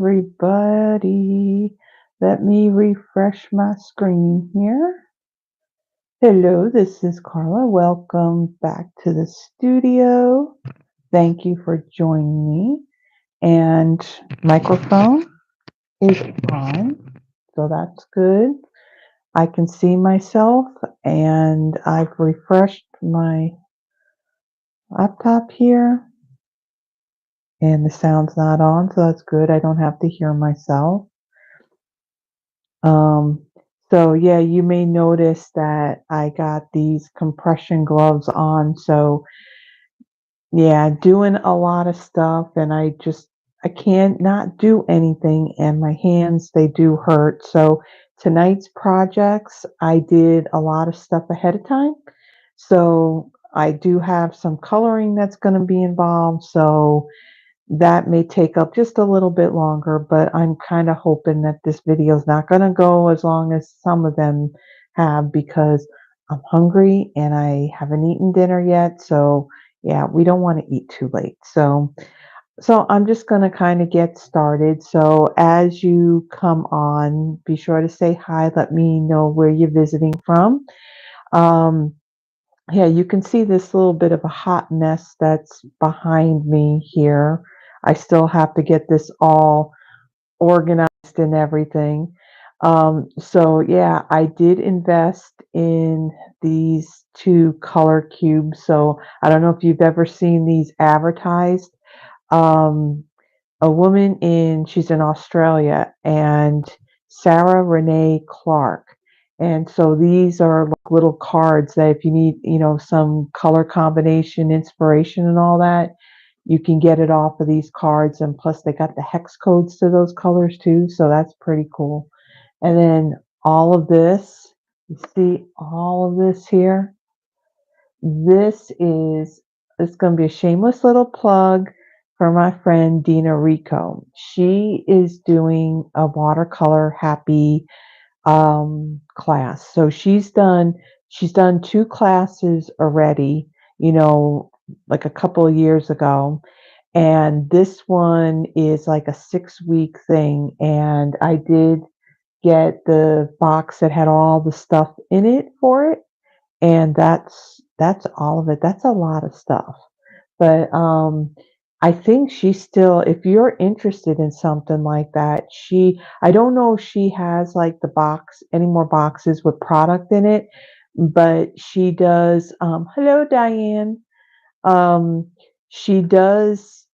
Everybody, let me refresh my screen here. Hello, this is Carla. Welcome back to the studio. Thank you for joining me. And microphone is on, so that's good. I can see myself, and I've refreshed my laptop here, and the sound's not on, so that's good. I don't have to hear myself. Um, so yeah, you may notice that I got these compression gloves on. So yeah, doing a lot of stuff, and I can't not do anything, and my hands, they do hurt. So tonight's projects, I did a lot of stuff ahead of time. So I do have some coloring that's going to be involved. So that may take up just a little bit longer, but I'm kind of hoping that this video is not going to go as long as some of them have, because I'm hungry and I haven't eaten dinner yet. So yeah, we don't want to eat too late. So I'm just going to kind of get started. So as you come on, be sure to say hi. Let me know where you're visiting from. Um, yeah, you can see this little bit of a hot mess that's behind me here. I still have to get this all organized and everything. So yeah, I did invest in these two color cubes. So I don't know if you've ever seen these advertised. Um, she's in Australia, and Sarah Renee Clark. And so these are like little cards that if you need, some color combination inspiration and all that, you can get it off of these cards. And plus they got the hex codes to those colors too. So that's pretty cool. And then all of this, you see all of this here? This is it's going to be a shameless little plug for my friend Dina Rico. She is doing a watercolor happy class. So she's done two classes already, like a couple of years ago. And this one is like a 6-week thing. And I did get the box that had all the stuff in it for it, and that's all of it. That's a lot of stuff. But I think she's still, if you're interested in something like that, I don't know if she has like the box, any more boxes with product in it, but she does. Hello, Diane. Um, she does.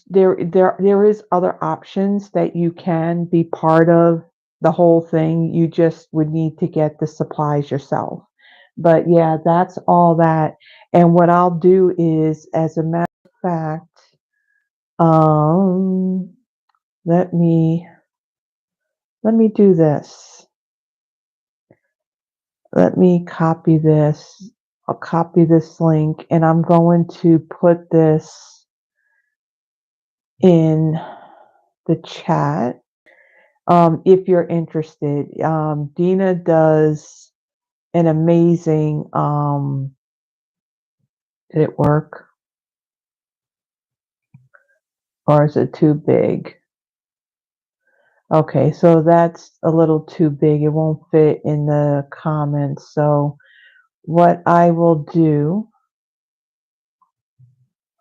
There is other options that you can be part of the whole thing. You just would need to get the supplies yourself. But yeah, that's all that. And what I'll do is, as a matter of fact, um, let me let me do this. Let me copy this. I'll copy this link, and I'm going to put this in the chat. If you're interested, Dina does an amazing, did it work? Or is it too big? Okay, so that's a little too big. It won't fit in the comments. So what I will do,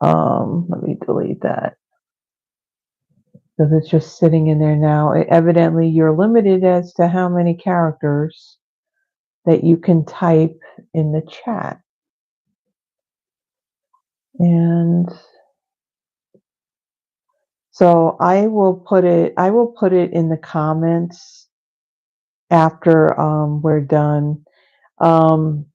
let me delete that because it's just sitting in there now. Evidently, you're limited as to how many characters that you can type in the chat. And so I will put it in the comments after we're done. Um,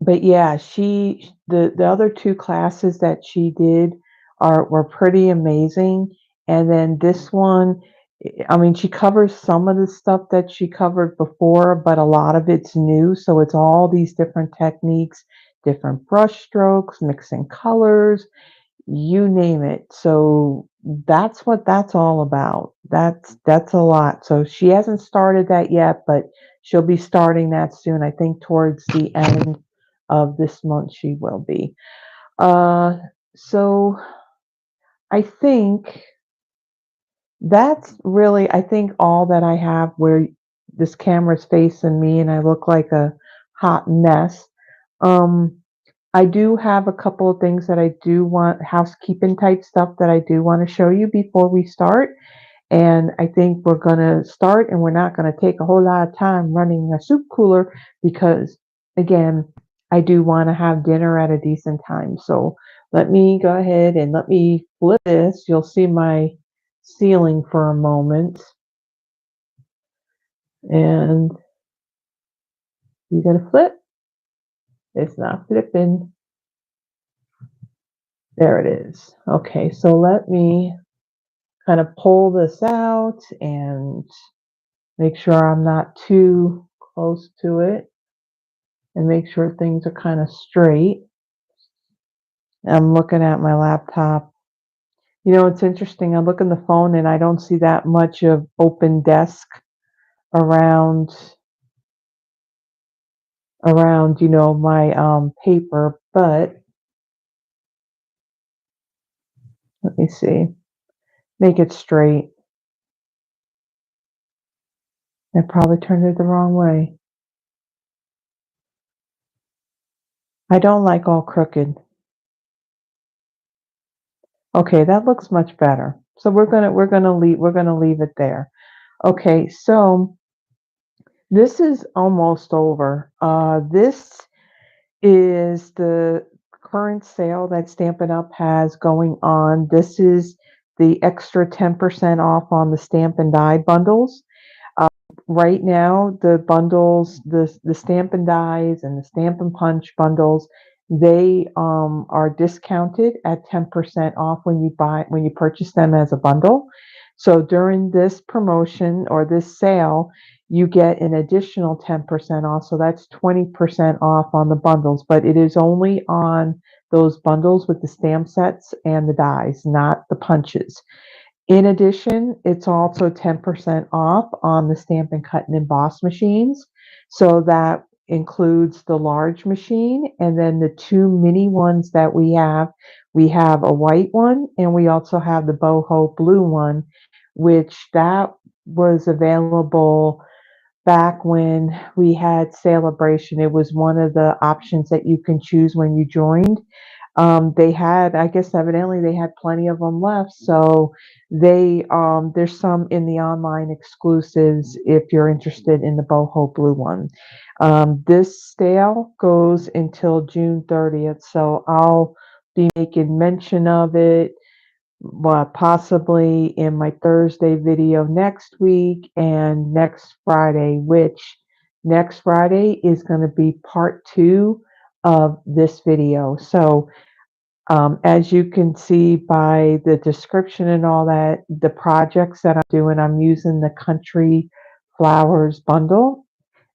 but yeah, the other two classes that she did were pretty amazing. And then this one, I mean, she covers some of the stuff that she covered before, but a lot of it's new. So it's all these different techniques, different brush strokes, mixing colors, you name it. So that's what that's all about. That's a lot. So she hasn't started that yet, but she'll be starting that soon. I think towards the end of this month she will be. So I think that's really, I think, all that I have where this camera's facing me and I look like a hot mess. Um, I do have a couple of things that I do want, housekeeping type stuff that I do want to show you before we start. And I think we're going to start and we're not going to take a whole lot of time running a soup cooler because, again, I do want to have dinner at a decent time. So let me go ahead and let me flip this. You'll see my ceiling for a moment. And you got to flip. It's not flipping. There it is. Okay, so let me kind of pull this out and make sure I'm not too close to it and make sure things are kind of straight. I'm looking at my laptop. You know, it's interesting. I look on the phone and I don't see that much of open desk around my paper, but let me see. Make it straight. I probably turned it the wrong way. I don't like all crooked. Okay, that looks much better. So we're gonna leave it there. Okay, so this is almost over. This is the current sale that Stampin' Up has going on. This is the extra 10% off on the Stamp and Die bundles. Right now, the bundles, the Stamp and Dies and the Stamp and Punch bundles, they are discounted at 10% off when you purchase them as a bundle. So during this promotion or this sale, you get an additional 10% off. So that's 20% off on the bundles, but it is only on those bundles with the stamp sets and the dies, not the punches. In addition, it's also 10% off on the Stampin' Cut and Emboss machines. So that includes the large machine and then the two mini ones that we have. We have a white one and we also have the boho blue one, which that was available back when we had Celebration. It was one of the options that you can choose when you joined. They had, I guess, evidently they had plenty of them left. So there's some in the online exclusives if you're interested in the boho blue one. This sale goes until June 30th. So I'll be making mention of it, possibly in my Thursday video next week and next Friday, which next Friday is going to be part 2 of this video. So as you can see by the description and all that, the projects that I'm doing, I'm using the Country Flowers bundle.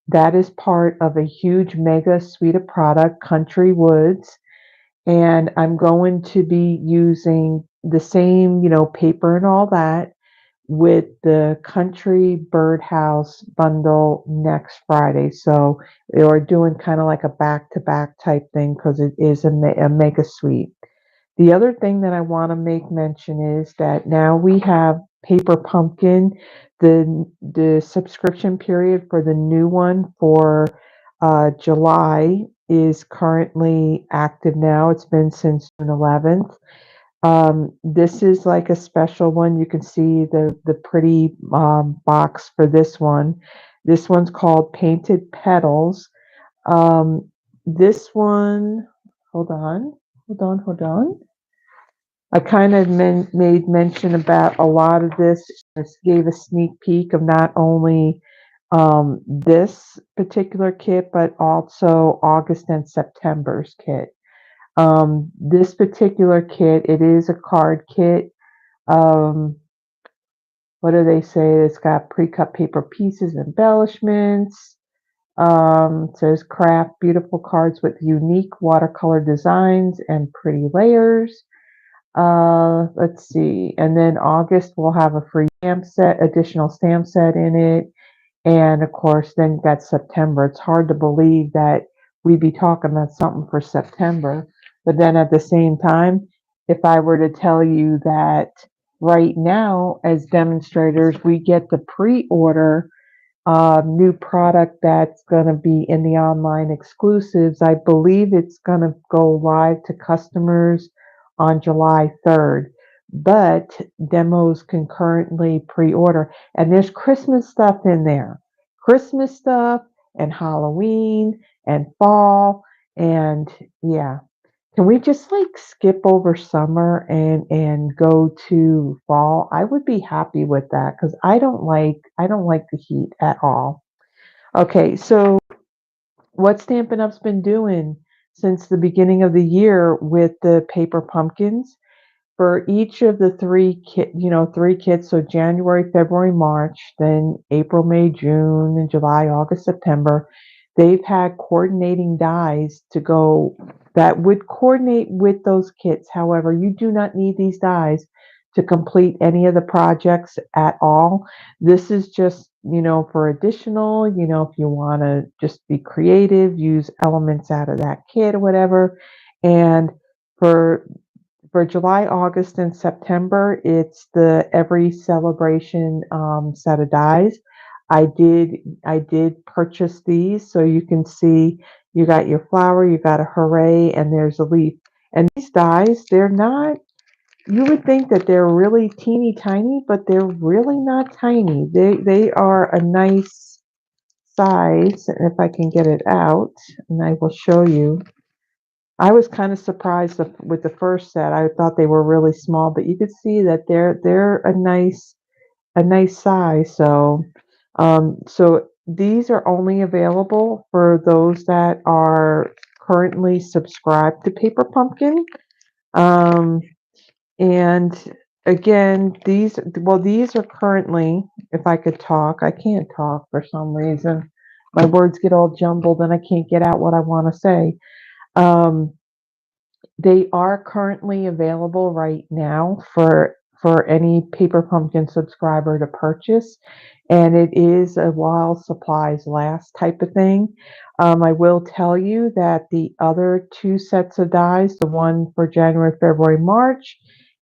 That is part of a huge mega suite of product, Country Woods. And I'm going to be using the same, paper and all that with the Country Birdhouse bundle next Friday. So we're doing kind of like a back-to-back type thing because it is a mega suite. The other thing that I want to make mention is that now we have Paper Pumpkin. The subscription period for the new one for July is currently active now. It's been since June 11th. This is like a special one. You can see the pretty box for this one. This one's called Painted Petals. This one, hold on. I kind of made mention about a lot of this. Just gave a sneak peek of not only this particular kit, but also August and September's kit. This particular kit, it is a card kit. Um, what do they say? It's got pre-cut paper pieces, embellishments. It says craft beautiful cards with unique watercolor designs and pretty layers. Let's see. And then August we'll have a free additional stamp set in it. And of course, then you got September. It's hard to believe that we'd be talking about something for September. But then at the same time, if I were to tell you that right now as demonstrators, we get to pre-order new product that's going to be in the online exclusives. I believe it's going to go live to customers on July 3rd, but demos can currently pre-order. And there's Christmas stuff in there. Christmas stuff and Halloween and fall and yeah. Can we just like skip over summer and go to fall? I would be happy with that because I don't like the heat at all. Okay, so what Stampin' Up's been doing since the beginning of the year with the paper pumpkins? For each of the three kits, so January, February, March, then April, May, June, and July, August, September, they've had coordinating dies to go that would coordinate with those kits. However, you do not need these dies to complete any of the projects at all. This is just, for additional, if you want to just be creative, use elements out of that kit or whatever. And for July, August, and September, it's the every celebration set of dies. I did purchase these, so you can see you got your flower, you got a hooray, and there's a leaf. And these dies, they're not. You would think that they're really teeny tiny, but they're really not tiny. They are a nice size. And if I can get it out, and I will show you. I was kind of surprised with the first set. I thought they were really small, but you could see that they're a nice size. So these are only available for those that are currently subscribed to Paper Pumpkin. Um, and again, these are currently, if I could talk, I can't talk for some reason. My words get all jumbled and I can't get out what I want to say. Um, They are currently available right now for any Paper Pumpkin subscriber to purchase, and it is a while supplies last type of thing. I will tell you that the other two sets of dies, the one for January, February, March,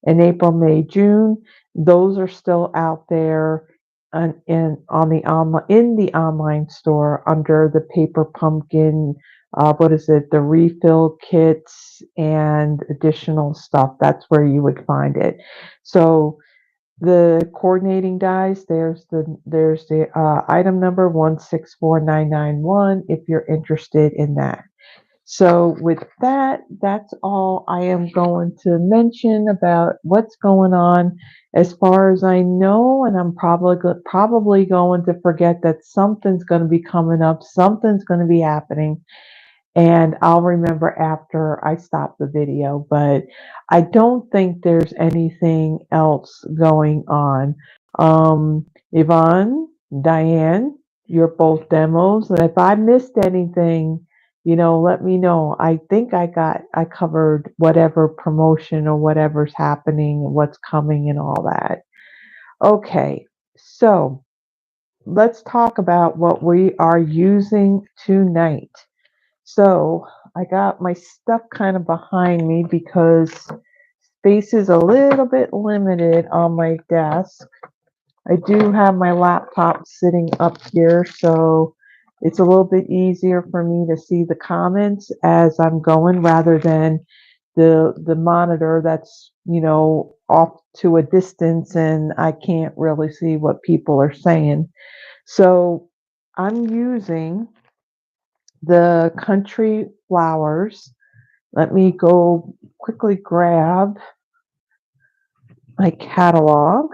and April, May, June, those are still out there in the online store under the Paper Pumpkin, what is it, the refill kits and additional stuff. That's where you would find it. So the coordinating dies, there's the item number 164991 if you're interested in that. So with that, that's all I am going to mention about what's going on as far as I know, and I'm probably going to forget that something's going to be coming up, something's going to be happening, and I'll remember after I stop the video, but I don't think there's anything else going on. Yvonne, Diane, you're both demos. And if I missed anything, let me know. I think I covered whatever promotion or whatever's happening, what's coming and all that. Okay, so let's talk about what we are using tonight. So I got my stuff kind of behind me because space is a little bit limited on my desk. I do have my laptop sitting up here, so it's a little bit easier for me to see the comments as I'm going rather than the monitor that's, off to a distance and I can't really see what people are saying. So I'm using the country flowers. Let me go quickly grab my catalog.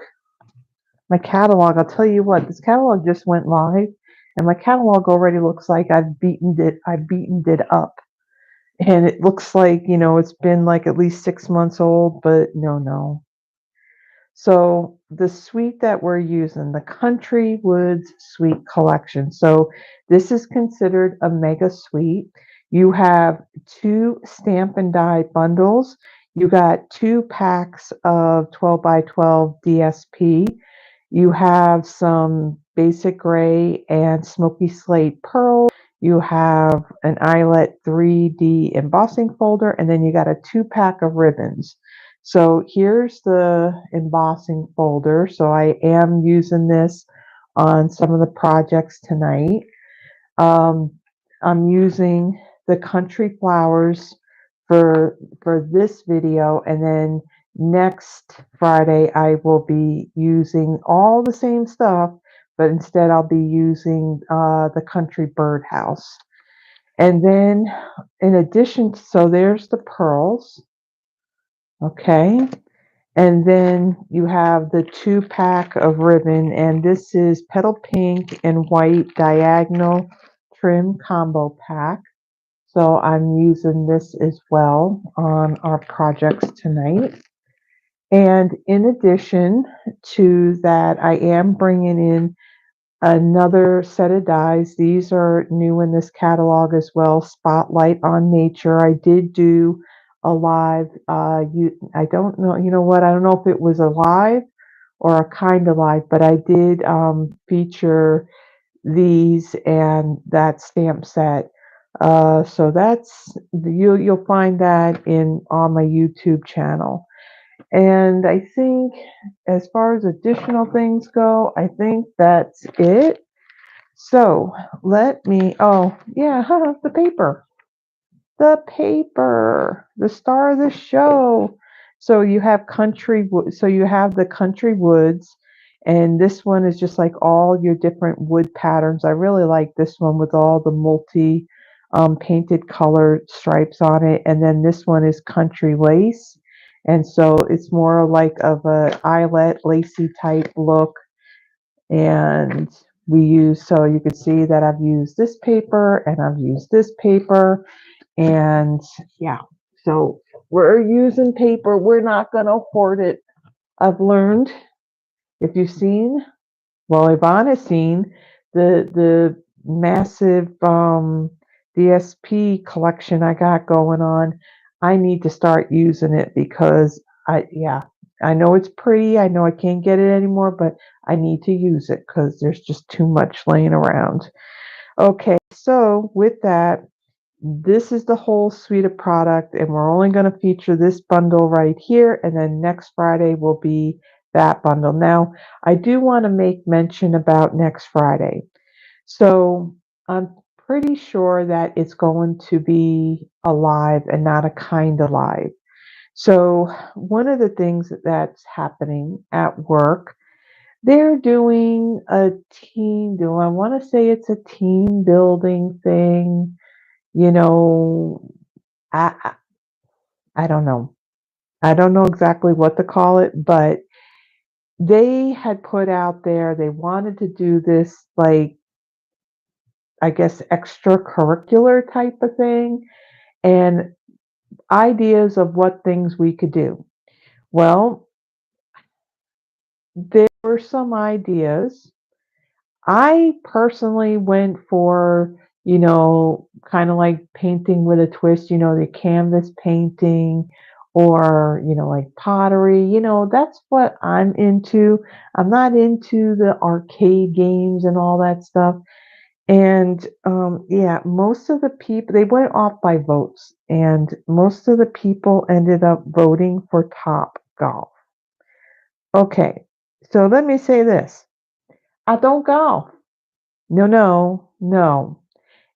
I'll tell you what, this catalog just went live and my catalog already looks like I've beaten it up. And it looks like, it's been like at least 6 months old, but no. So the suite that we're using, the Country Woods Suite Collection. So this is considered a mega suite. You have 2 stamp and die bundles. You got 2 packs of 12 by 12 DSP. You have some basic gray and smoky slate pearl. You have an eyelet 3D embossing folder, and then you got a 2-pack of ribbons. So here's the embossing folder. So I am using this on some of the projects tonight. Um, I'm using the country flowers for this video, and then next Friday I will be using all the same stuff, but instead I'll be using the country birdhouse. And then in addition, so there's the pearls, okay? And then you have the 2-pack of ribbon, and this is petal pink and white diagonal trim combo pack. So I'm using this as well on our projects tonight. And in addition to that, I am bringing in another set of dies. These are new in this catalog as well. Spotlight on Nature. I did do a live. I don't know. You know what? I don't know if it was a live or a kind of live, but I did feature these and that stamp set. So that's you'll find that in on my YouTube channel. And I think as far as additional things go, I think that's it. So let me, oh yeah, the paper. The paper, the star of the show. So you have so you have the country woods, and this one is just like all your different wood patterns. I really like this one with all the multi painted color stripes on it. And then this one is country lace. And so it's more like of a eyelet lacy type look. And so you can see that I've used this paper and I've used this paper. And yeah, so we're using paper. We're not going to hoard it. I've learned, if you've seen, well, Yvonne has seen the massive DSP collection I got going on. I need to start using it because I know it's pretty. I know I can't get it anymore, but I need to use it because there's just too much laying around. Okay, so with that, this is the whole suite of product, and we're only going to feature this bundle right here, and then next Friday will be that bundle. Now, I do want to make mention about next Friday. So I'm pretty sure that it's going to be a live and not a kind of live. So one of the things that's happening at work, they're doing a I want to say it's a team building thing. You know, I, I I don't know. I don't know exactly what to call it, but they had put out there they wanted to do this, like, I guess extracurricular type of thing, and ideas of what things we could do. Well, there were some ideas. I personally went for, kind of like painting with a twist, the canvas painting, or, like pottery. That's what I'm into. I'm not into the arcade games and all that stuff. And yeah, most of the people, they went off by votes, and most of the people ended up voting for Top Golf. Okay, so let me say this. I don't golf. No, no, no.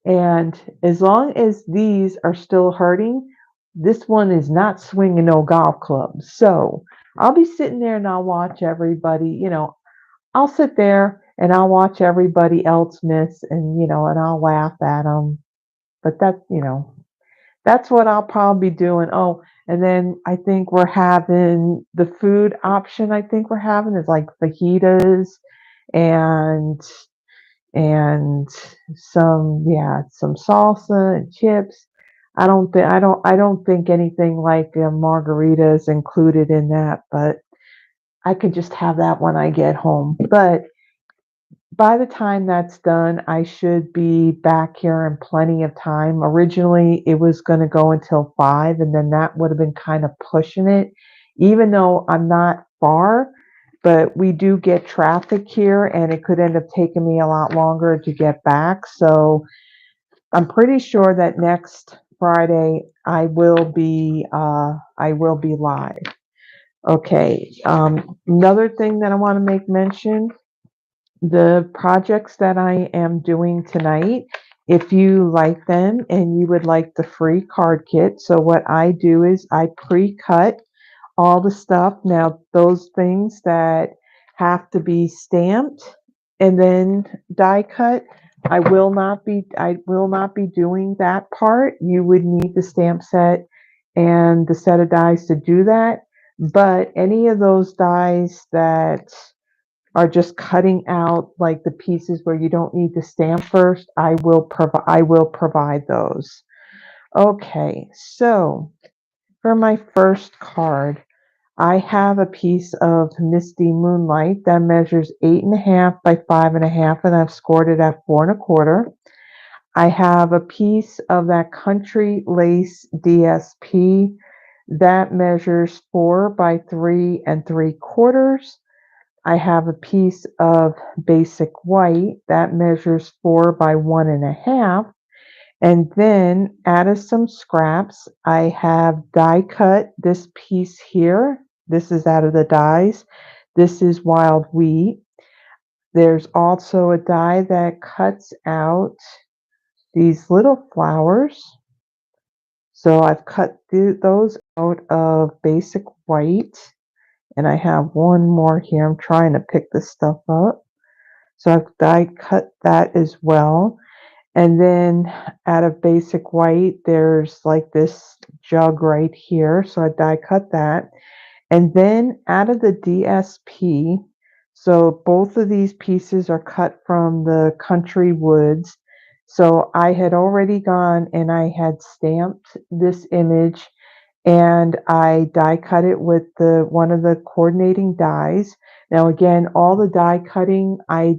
And as long as these are still hurting, this one is not swinging no golf clubs. So I'll be sitting there and I'll watch everybody, I'll sit there and I'll watch everybody else miss, and I'll laugh at them. But that's what I'll probably be doing. Oh, and then I think we're having the food option. I think we're having is like fajitas and and some salsa and chips. I don't think anything like a margarita is included in that, but I could just have that when I get home. But by the time that's done, I should be back here in plenty of time. Originally, it was going to go until 5, and then that would have been kind of pushing it, even though I'm not far. But we do get traffic here, and it could end up taking me a lot longer to get back. So I'm pretty sure that next Friday I will be live. Okay, another thing that I want to make mention, the projects that I am doing tonight, if you like them and you would like the free card kit, so what I do is I pre-cut all the stuff. Now, those things that have to be stamped and then die cut, I will not be doing that part. You would need the stamp set and the set of dies to do that. But any of those dies that are just cutting out like the pieces where you don't need to stamp first, I will provide those. Okay, so for my first card, I have a piece of Misty Moonlight that measures 8.5 by 5.5, and I've scored it at 4.25. I have a piece of that Country Lace DSP that measures 4 by 3 3/4. I have a piece of Basic White that measures 4 by 1.5. And then out of some scraps, I have die cut this piece here. This is out of the dies. This is Wild Wheat. There's also a die that cuts out these little flowers. So I've cut those out of Basic White. And I have one more here. I'm trying to pick this stuff up. So I've die cut that as well. And then out of Basic White, there's like this jug right here. So I die cut that. And then out of the DSP, so both of these pieces are cut from the Country Woods. So I had already gone and I had stamped this image and I die cut it with the one of the coordinating dies. Now again, all the die cutting, I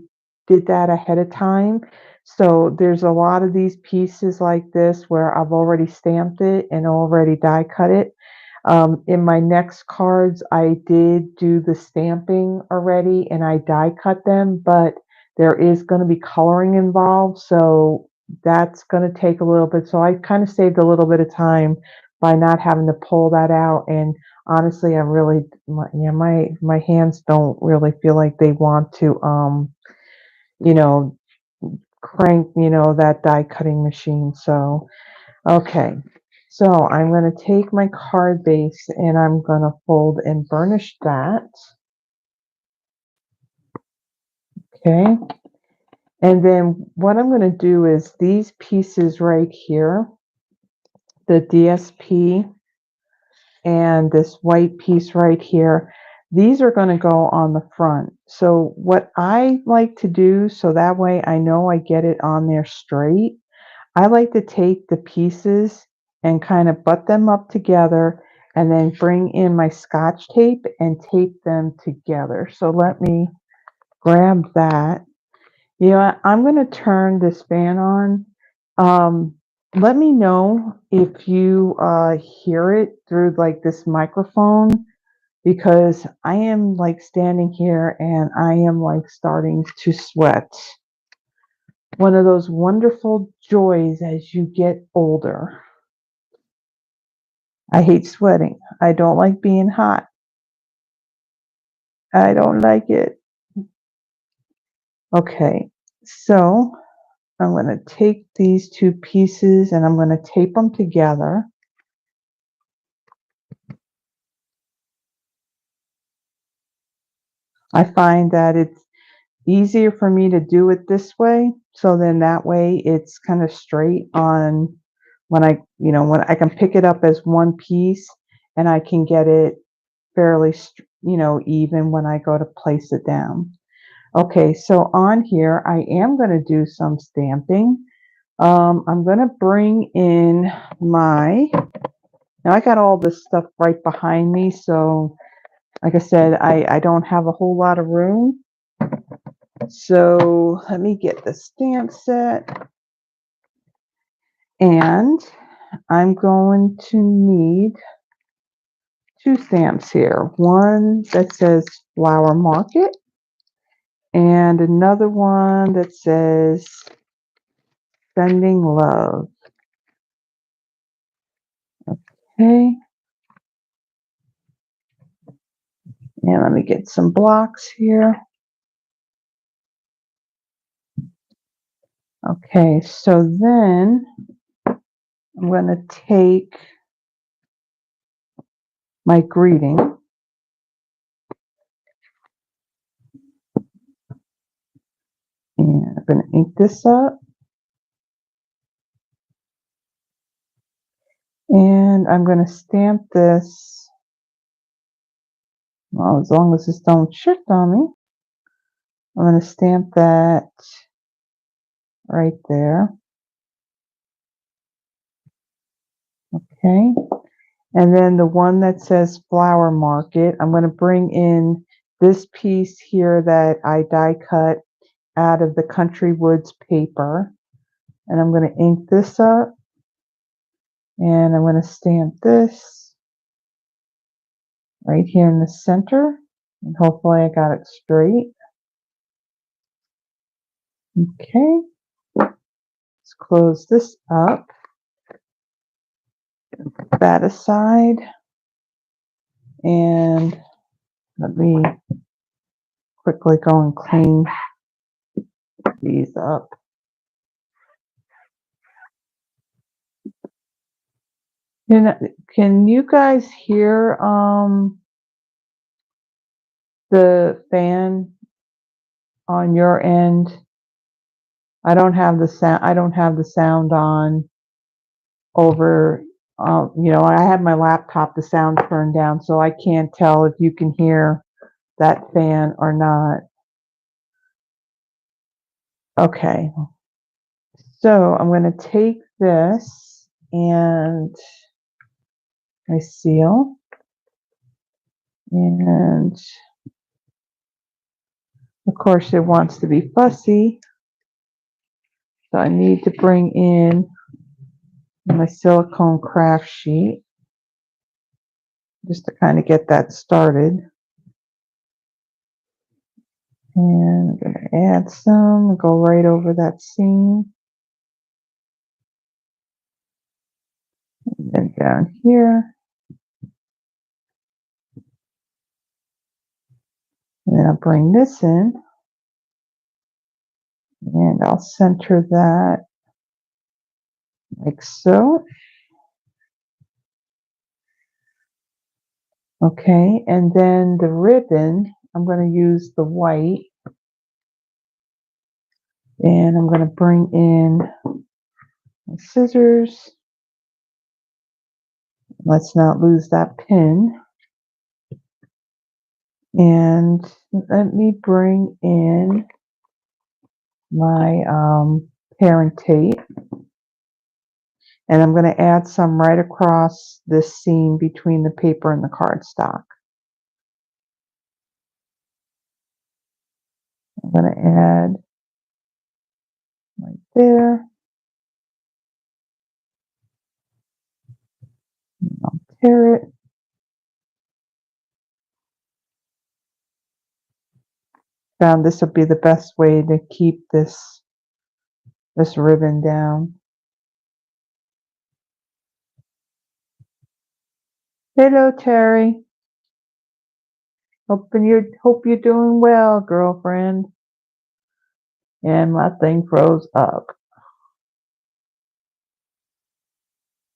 did that ahead of time. So there's a lot of these pieces like this where I've already stamped it and already die cut it. In my next cards, I did do the stamping already and I die cut them, but there is going to be coloring involved. So that's going to take a little bit. So I kind of saved a little bit of time by not having to pull that out. And honestly, my hands don't really feel like they want to, you know, crank, that die cutting machine. So, okay. So I'm going to take my card base and I'm going to fold and burnish that. Okay. And then what I'm going to do is these pieces right here, the DSP and this white piece right here, these are going to go on the front. So what I like to do, so that way I know I get it on there straight, I like to take the pieces and kind of butt them up together and then bring in my Scotch tape and tape them together. So let me grab that. I'm going to turn this fan on. Um, Let me know if you hear it through like this microphone because I am like standing here and I am like starting to sweat. One of those wonderful joys as you get older. I hate sweating. I don't like being hot. I don't like it. Okay, so I'm going to take these two pieces and I'm going to tape them together. I find that it's easier for me to do it this way. So then that way it's kind of straight on when I can pick it up as one piece and I can get it fairly, even when I go to place it down. Okay, so on here, I am going to do some stamping. I'm going to bring in now I got all this stuff right behind me. So like I said, I don't have a whole lot of room. So let me get the stamp set and I'm going to need two stamps here. One that says Flower Market and another one that says Sending Love. Okay. And let me get some blocks here. Okay, so then I'm going to take my greeting and I'm going to ink this up. And I'm going to stamp this, well, as long as this don't shift on me. I'm going to stamp that right there. Okay. And then the one that says Flower Market, I'm going to bring in this piece here that I die cut out of the Country Woods paper. And I'm going to ink this up. And I'm going to stamp this right here in the center. And hopefully I got it straight. Okay. Let's close this up. Put that aside. And let me quickly go and clean these up. Can you guys hear the fan on your end? I don't have the sound. I don't have the sound on over. I have my laptop. The sound turned down, so I can't tell if you can hear that fan or not. Okay, so I'm going to take this and I seal, and of course it wants to be fussy, so I need to bring in my silicone craft sheet just to kind of get that started. And I'm going to add some, go right over that seam. And then down here. And then I'll bring this in. And I'll center that like so. Okay, and then the ribbon, I'm going to use the white. And I'm going to bring in my scissors. Let's not lose that pin. And let me bring in my parent tape. And I'm going to add some right across this seam between the paper and the cardstock. I'm going to add right there. And I'll tear it. Found this would be the best way to keep this ribbon down. Hello, Terry. Hope you're doing well, girlfriend. And my thing froze up.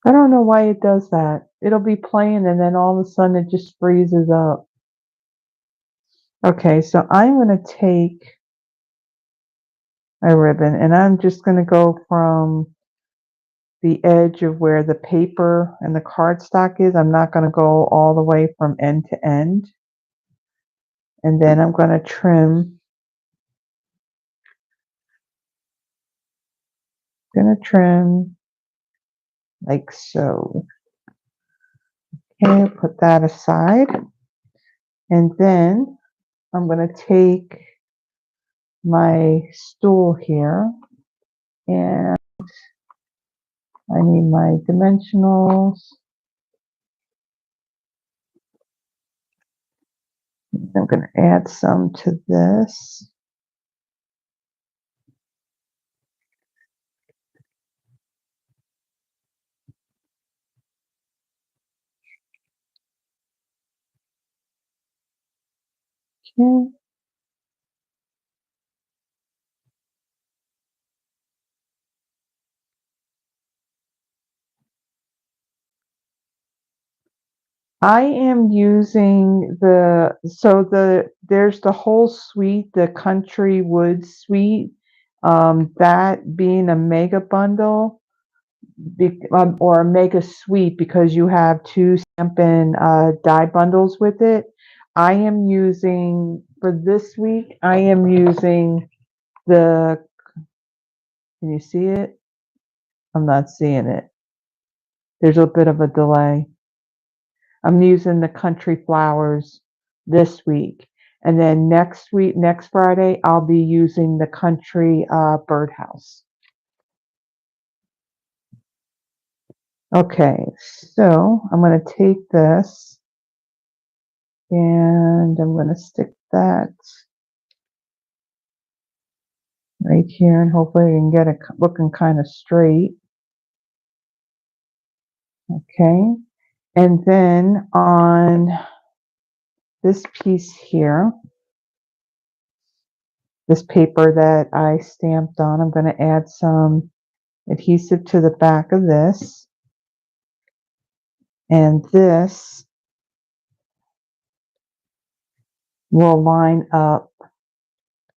I don't know why it does that. It'll be playing and then all of a sudden it just freezes up. Okay, so I'm going to take my ribbon and I'm just going to go from the edge of where the paper and the cardstock is. I'm not going to go all the way from end to end. And then I'm going to trim. Like so. Okay, put that aside. And then I'm going to take my stool here and I need my dimensionals. I'm going to add some to this. Okay. I am using there's the whole suite, the Country Woods suite, that being a mega bundle, or a mega suite because you have two Stampin' die bundles with it. I am using, for this week, I am using the, can you see it? I'm not seeing it. There's a bit of a delay. I'm using the Country Flowers this week. And then next week, next Friday, I'll be using the Country Birdhouse. Okay, so I'm going to take this and I'm going to stick that right here, and hopefully I can get it looking kind of straight. Okay, and then on this piece here, this paper that I stamped on, I'm going to add some adhesive to the back of this, and this will line up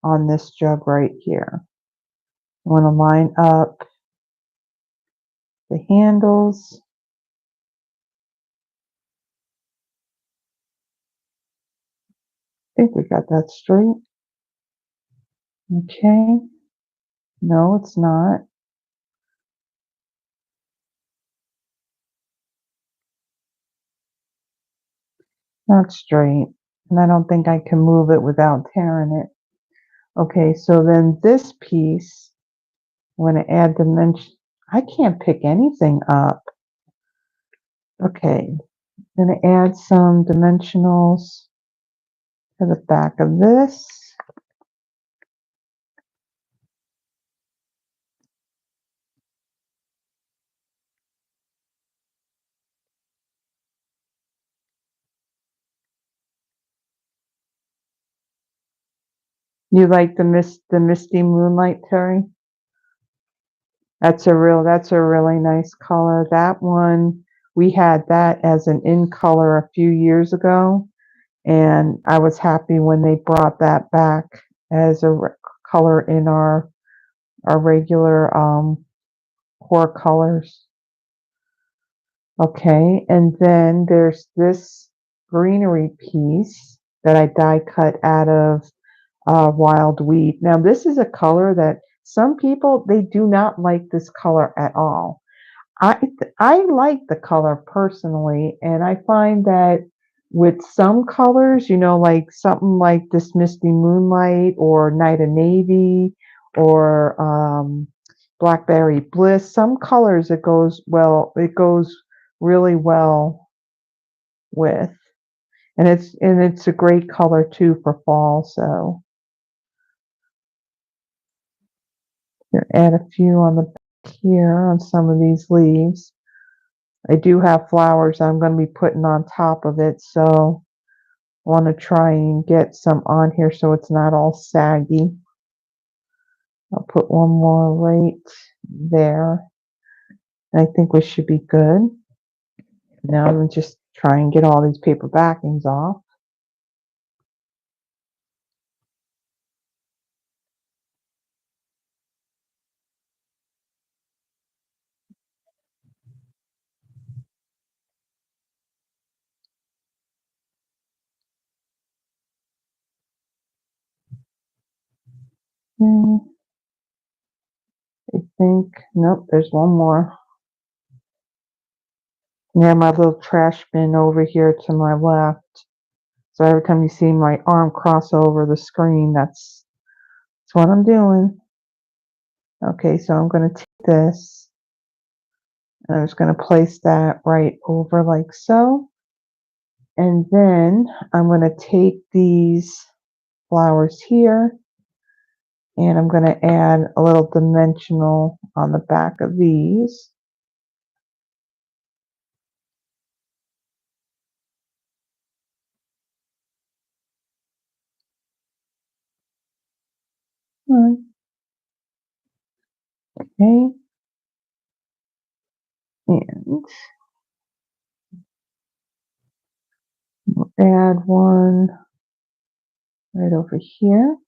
on this jug right here. I want to line up the handles. I think we got that straight. Okay. No, it's not. Not straight. And I don't think I can move it without tearing it. Okay, so then this piece, I'm going to add dimension. I can't pick anything up. Okay, I'm going to add some dimensionals to the back of this. You like the Misty Moonlight, Terry? That's a really nice color. That one, we had that as an in color a few years ago, and I was happy when they brought that back as a color in our regular core colors. Okay, and then there's this greenery piece that I die cut out of wild wheat. Now this is a color that some people, they do not like this color at all. I like the color personally, and I find that with some colors, like something like this Misty Moonlight or Night of Navy or Blackberry Bliss, some colors it goes really well with, and it's a great color too for fall. So add a few on the back here on some of these leaves. I do have flowers I'm going to be putting on top of it, so I want to try and get some on here so it's not all saggy. I'll put one more right there. I think we should be good. Now I'm going to just try and get all these paper backings off. I think, nope, there's one more. Yeah, my little trash bin over here to my left. So every time you see my arm cross over the screen, that's what I'm doing. Okay, so I'm going to take this, and I'm just going to place that right over like so. And then I'm going to take these flowers here, and I'm going to add a little dimensional on the back of these. Alright, okay, and we'll add one right over here.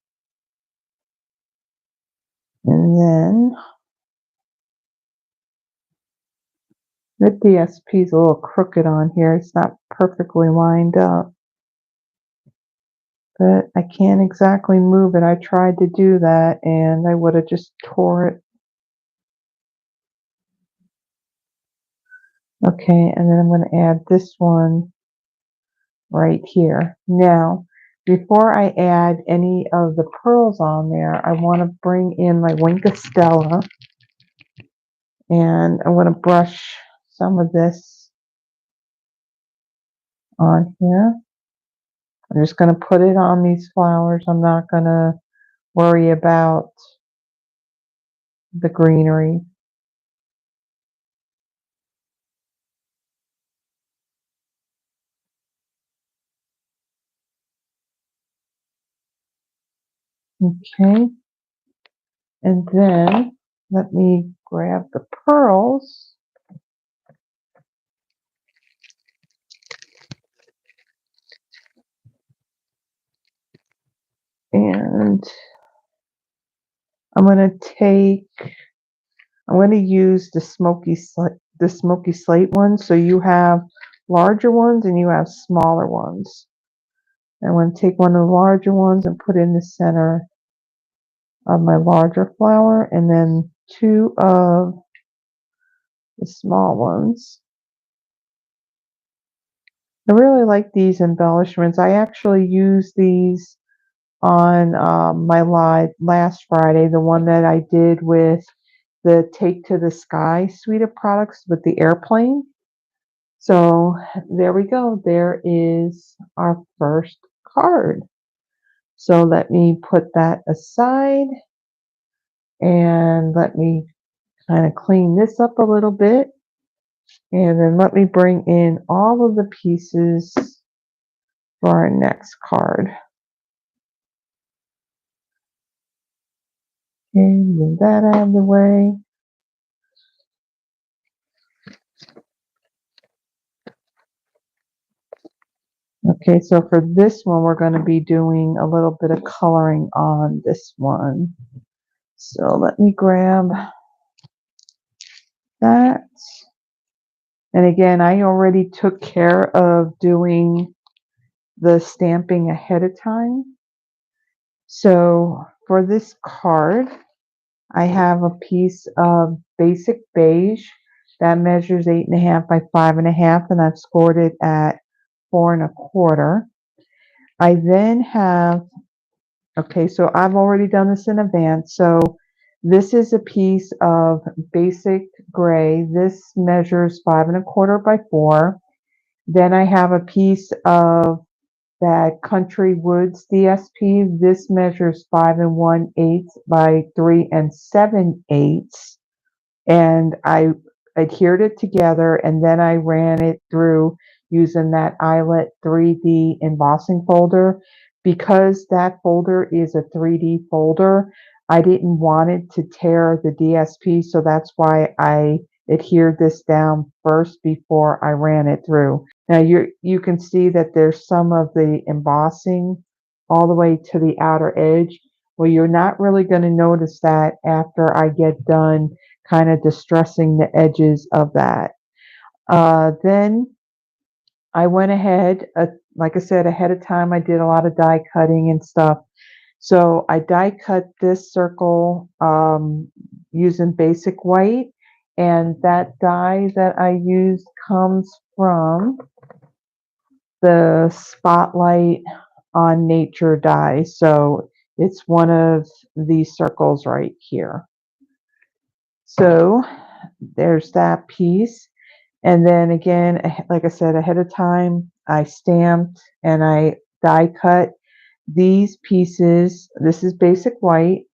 And then the DSP is a little crooked on here. It's not perfectly lined up, but I can't exactly move it. I tried to do that and I would have just tore it. Okay, and then I'm going to add this one right here. Now, before I add any of the pearls on there, I want to bring in my Wink of Stella, and I want to brush some of this on here. I'm just going to put it on these flowers. I'm not going to worry about the greenery. Okay, and then let me grab the pearls. And I'm going to use the smoky slate one. So you have larger ones and you have smaller ones. I'm going to take one of the larger ones and put in the center of my larger flower, and then two of the small ones. I really like these embellishments. I actually used these on my live last Friday, the one that I did with the Take to the Sky suite of products with the airplane. So there we go. There is our first card. So let me put that aside and let me kind of clean this up a little bit. And then let me bring in all of the pieces for our next card. Okay, move that out of the way. Okay, so for this one, we're going to be doing a little bit of coloring on this one. So let me grab that. And again, I already took care of doing the stamping ahead of time. So for this card, I have a piece of basic beige that measures 8.5 by 5.5, and I've scored it at 4.25. I then have, okay, so I've already done this in advance. So this is a piece of basic gray. This measures 5.25 by 4. Then I have a piece of that Country Woods DSP. This measures 5 1/8 by 3 7/8. And I adhered it together, and then I ran it through using that eyelet 3D embossing folder. Because that folder is a 3D folder, I didn't want it to tear the DSP, so that's why I adhered this down first before I ran it through. Now you can see that there's some of the embossing all the way to the outer edge. Well, you're not really going to notice that after I get done kind of distressing the edges of that. Then I went ahead, like I said, ahead of time, I did a lot of die cutting and stuff. So I die cut this circle using basic white, and that die that I used comes from the Spotlight on Nature die. So it's one of these circles right here. So there's that piece. And then again, like I said, ahead of time, I stamped and I die cut these pieces. This is basic white,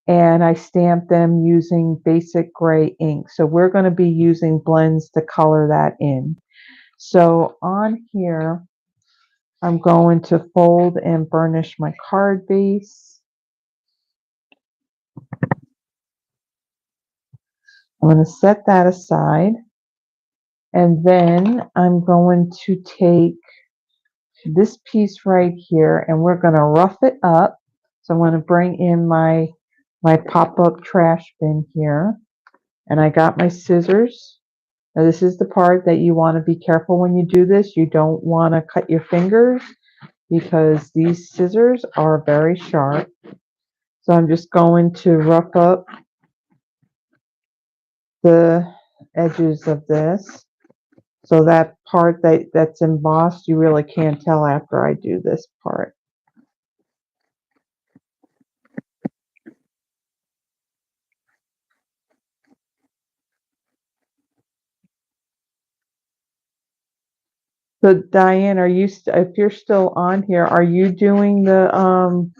and I stamped them using basic gray ink. So we're going to be using blends to color that in. So on here, I'm going to fold and burnish my card base. I'm going to set that aside. And then I'm going to take this piece right here and we're going to rough it up. So I'm going to bring in my pop-up trash bin here. And I got my scissors. Now this is the part that you want to be careful when you do this. You don't want to cut your fingers because these scissors are very sharp. So I'm just going to rough up the edges of this. So that part that's embossed, you really can't tell after I do this part. So Diane, are you if you're still on here, are you doing the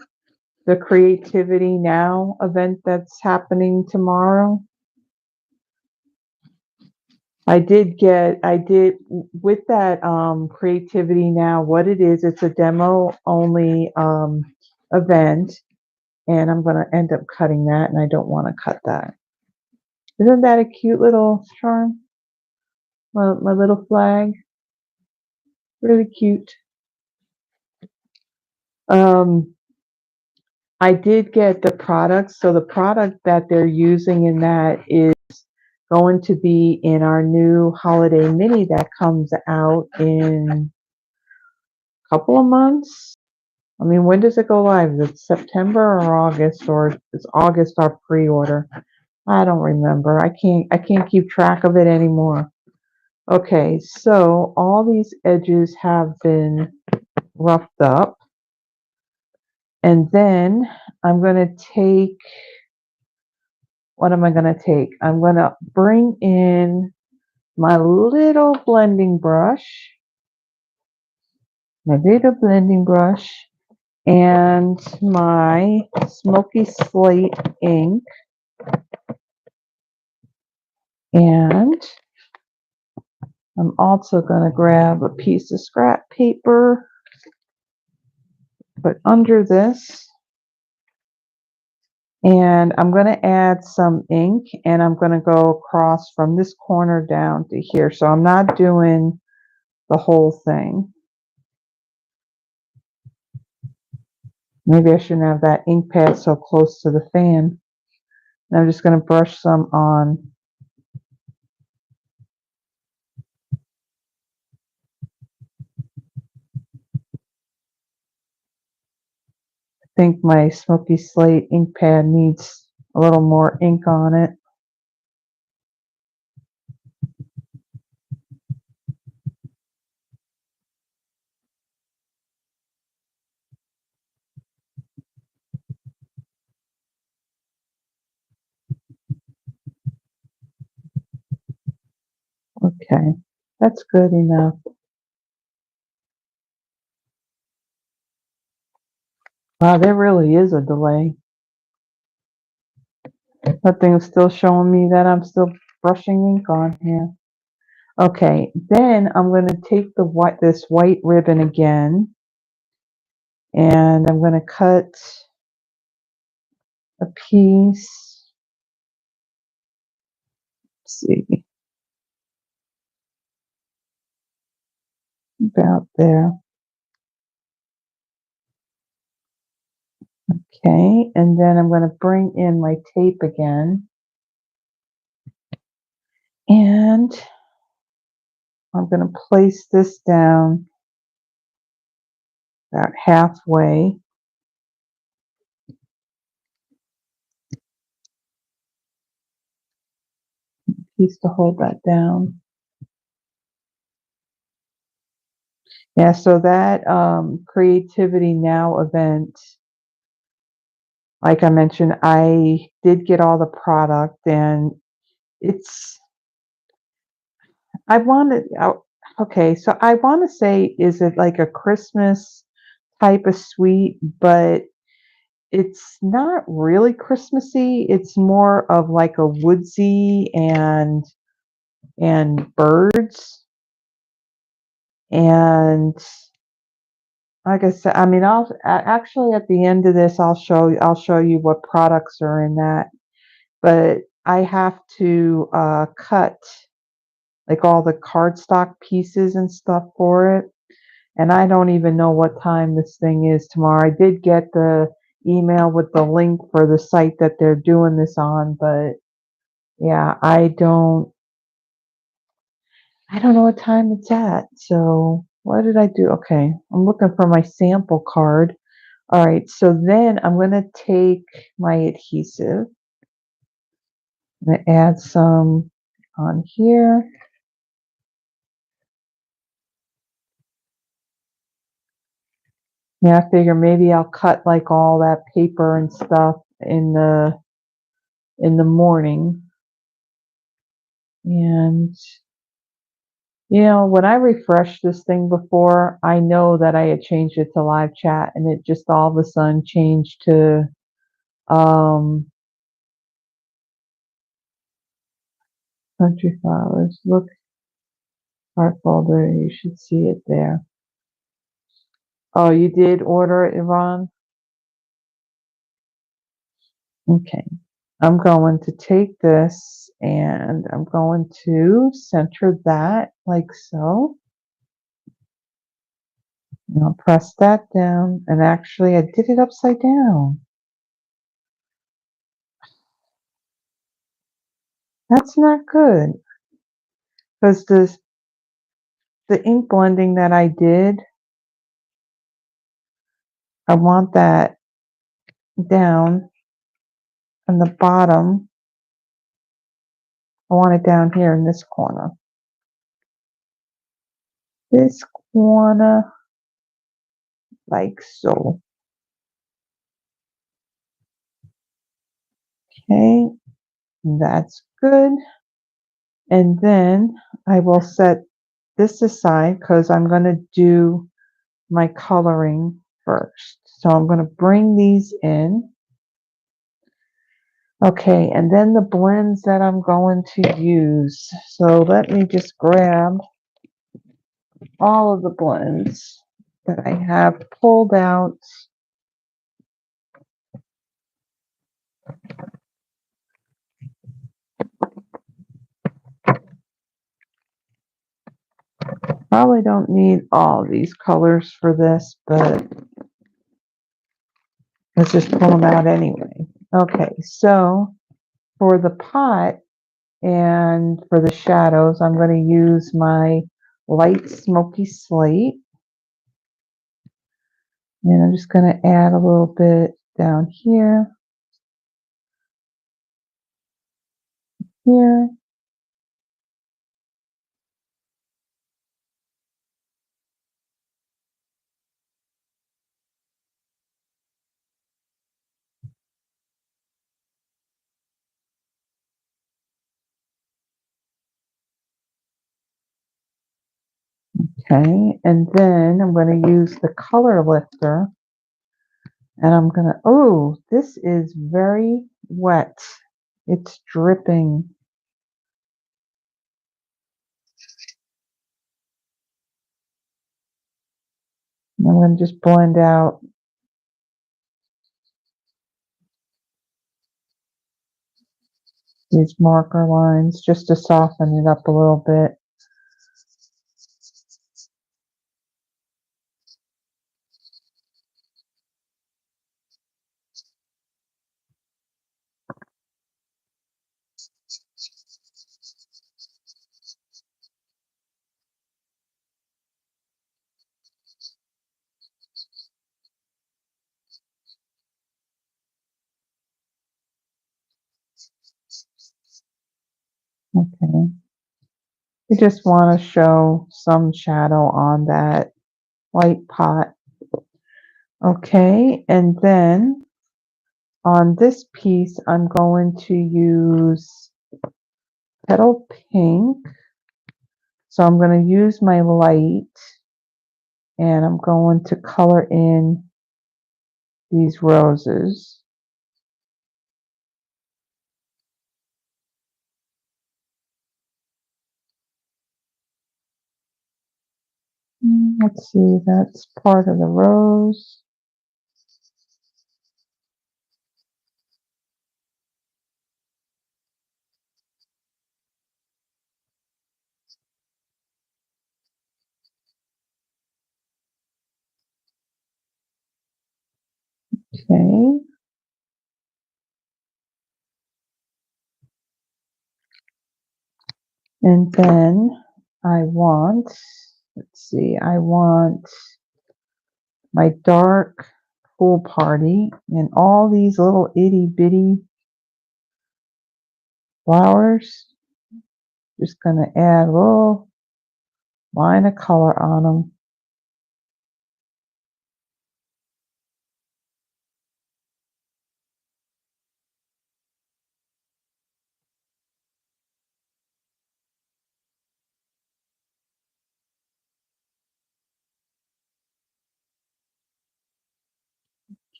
Creativity Now event that's happening tomorrow? I did with that Creativity Now, what it is, it's a demo only event, and I'm going to end up cutting that, and I don't want to cut that. Isn't that a cute little charm? My little flag. Really cute. I did get the products. So the product that they're using in that is going to be in our new holiday mini that comes out in a couple of months. I mean, when does it go live? Is it September or August, or is August our pre-order? I don't remember. I can't keep track of it anymore. Okay, so all these edges have been roughed up. And then I'm going to take, what am I going to take? I'm going to bring in my little blending brush, and my Smoky Slate ink. And I'm also going to grab a piece of scrap paper, put under this. And I'm going to add some ink, and I'm going to go across from this corner down to here. So I'm not doing the whole thing. Maybe I shouldn't have that ink pad so close to the fan. And I'm just going to brush some on. I think my Smoky Slate ink pad needs a little more ink on it. Okay, that's good enough. Wow, there really is a delay. That thing is still showing me that I'm still brushing ink on here. Okay, then I'm going to take this white ribbon again, and I'm going to cut a piece. Let's see, about there. Okay, and then I'm going to bring in my tape again, and I'm going to place this down about halfway. Piece to hold that down. Yeah, so that Creativity Now event, like I mentioned, I did get all the product, and I wanted, okay, so I want to say, is it like a Christmas type of sweet, but it's not really Christmassy. It's more of like a woodsy and birds. And like I said, I mean, I'll actually at the end of this, I'll show you what products are in that. But I have to cut like all the cardstock pieces and stuff for it. And I don't even know what time this thing is tomorrow. I did get the email with the link for the site that they're doing this on, but yeah, I don't know what time it's at. So what did I do? Okay, I'm looking for my sample card. All right, so then I'm going to take my adhesive. I'm going to add some on here. Yeah, I figure maybe I'll cut like all that paper and stuff in the morning. And you know, when I refreshed this thing before, I know that I had changed it to live chat and it just all of a sudden changed to country flowers. Look, art folder, you should see it there. Oh, you did order it, Yvonne? Okay. I'm going to take this and I'm going to center that like so. And I'll press that down. And actually, I did it upside down. That's not good. Because the ink blending that I did, I want that down on the bottom. I want it down here in this corner. This corner, like so. Okay, that's good. And then I will set this aside because I'm going to do my coloring first. So I'm going to bring these in. Okay, and then the blends that I'm going to use. So let me just grab all of the blends that I have pulled out. Probably don't need all these colors for this, but let's just pull them out anyway. Okay, so for the pot and for the shadows, I'm going to use my light smoky slate. And I'm just going to add a little bit down here, here. Okay, and then I'm going to use the color lifter. And I'm going to, oh, this is very wet. It's dripping. I'm going to just blend out these marker lines just to soften it up a little bit. Okay. You just want to show some shadow on that white pot. Okay, and then on this piece, I'm going to use Petal Pink. So I'm going to use my light and I'm going to color in these roses. Let's see, that's part of the rose. Okay. And then I want, let's see, I want my dark pool party and all these little itty bitty flowers. Just gonna add a little line of color on them.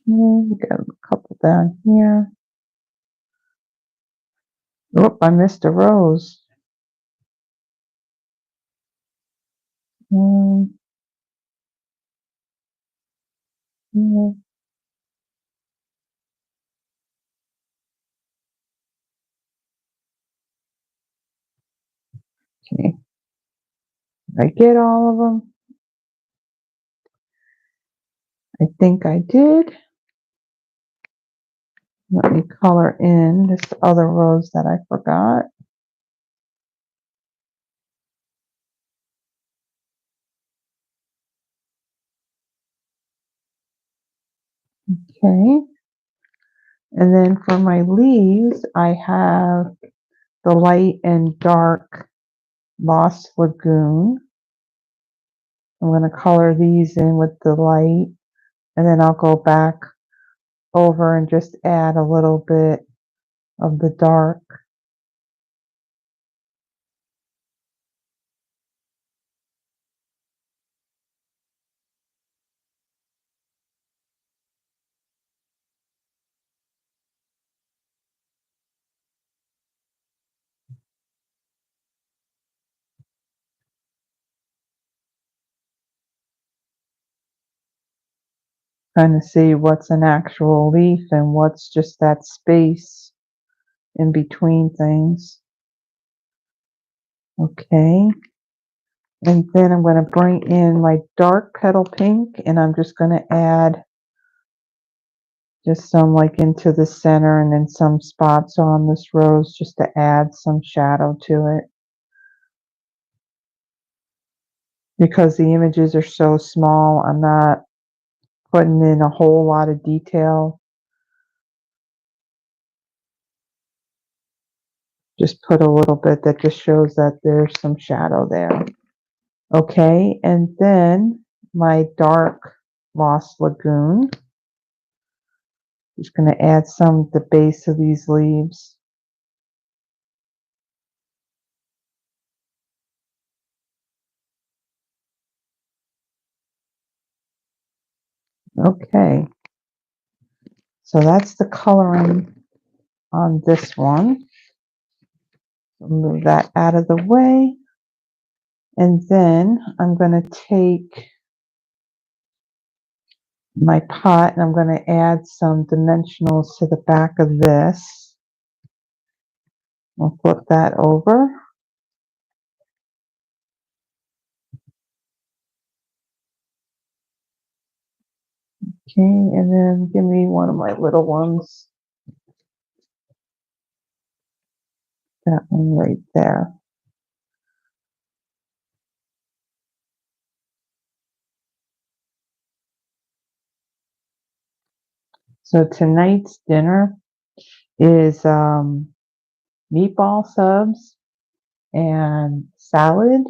Okay, got a couple down here. Oop, I missed a rose. Mm, mm, okay, did I get all of them? I think I did. Let me color in this other rose that I forgot. Okay. And then for my leaves, I have the light and dark Lost Lagoon. I'm going to color these in with the light, and then I'll go back over and just add a little bit of the dark. Trying to see what's an actual leaf and what's just that space in between things. Okay. And then I'm going to bring in my dark petal pink, and I'm just going to add just some like into the center and then some spots on this rose just to add some shadow to it. Because the images are so small, I'm not putting in a whole lot of detail. Just put a little bit that just shows that there's some shadow there. Okay, and then my dark Lost Lagoon. Just going to add some at the base of these leaves. Okay, so that's the coloring on this one. Move that out of the way. And then I'm going to take my pot and I'm going to add some dimensionals to the back of this. We'll flip that over. Okay, and then give me one of my little ones. That one right there. So tonight's dinner is meatball subs and salad,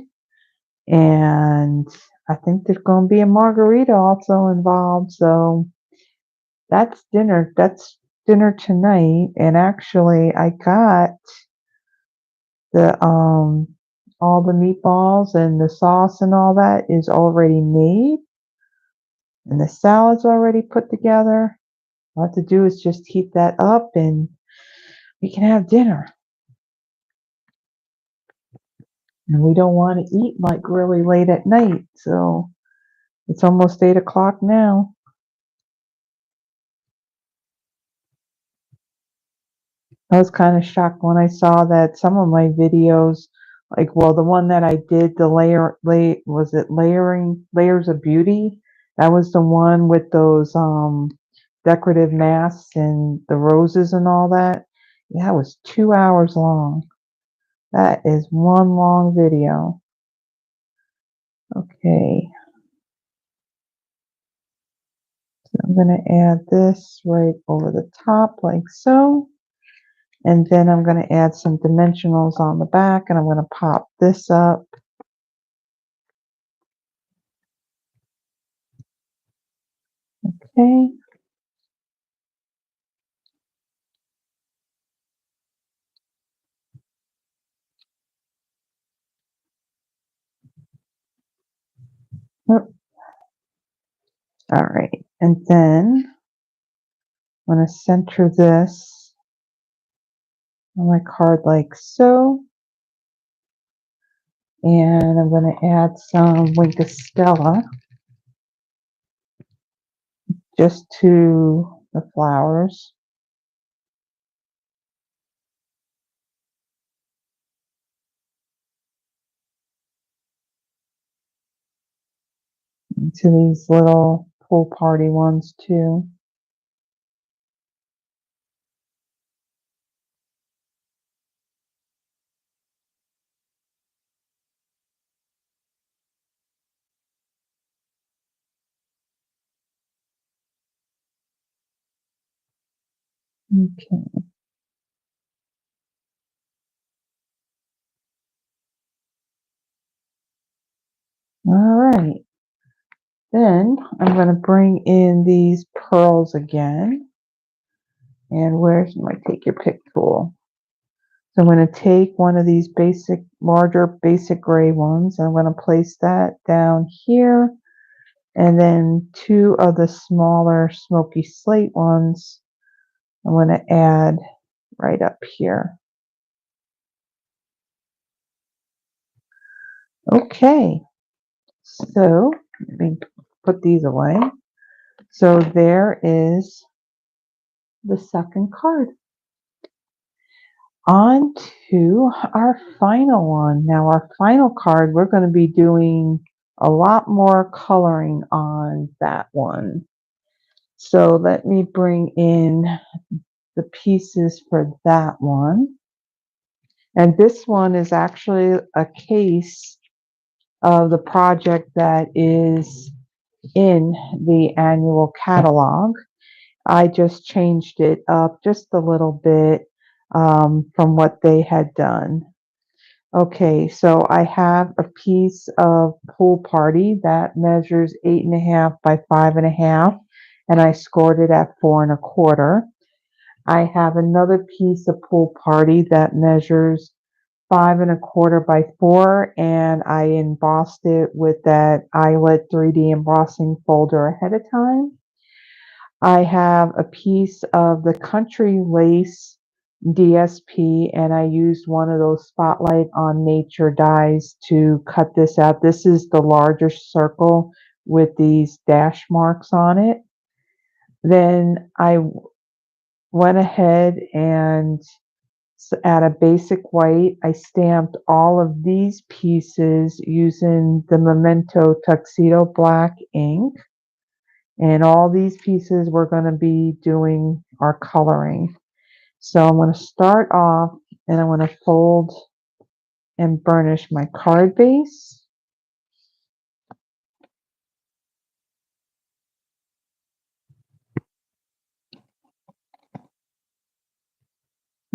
and I think there's going to be a margarita also involved. So that's dinner. That's dinner tonight. And actually, I got the all the meatballs and the sauce and all that is already made, and the salad's already put together. All I have to do is just heat that up, and we can have dinner. And we don't want to eat like really late at night, so it's almost 8 o'clock now. I was kind of shocked when I saw that some of my videos, like, well, the one that I did, the was it layering layers of beauty? That was the one with those decorative masks and the roses and all that. Yeah, it was 2 hours long. That is one long video. Okay, so I'm going to add this right over the top like so. And then I'm going to add some dimensionals on the back, and I'm going to pop this up. Okay. All right. And then I'm going to center this on my card like so. And I'm going to add some Wink Stella just to the flowers. To these little pool party ones too. Okay. All right. Then I'm going to bring in these pearls again. And where's my take your pick tool? So I'm going to take one of these larger basic gray ones. I'm going to place that down here. And then two of the smaller smoky slate ones I'm going to add right up here. Okay. So let me put these away. So there is the second card. On to our final one. Now our final card, we're going to be doing a lot more coloring on that one. So let me bring in the pieces for that one. And this one is actually a case of the project that is in the annual catalog. I just changed it up just a little bit from what they had done. Okay, so I have a piece of Pool Party that measures 8.5 by 5.5, and I scored it at 4.25. I have another piece of Pool Party that measures 5.25 by 4, and I embossed it with that eyelet 3D embossing folder ahead of time. I have a piece of the Country Lace DSP, and I used one of those Spotlight on Nature dies to cut this out. This is the larger circle with these dash marks on it. Then I went ahead and at a basic white, I stamped all of these pieces using the Memento Tuxedo Black ink. And all these pieces we're going to be doing our coloring. So I'm going to start off and I'm going to fold and burnish my card base.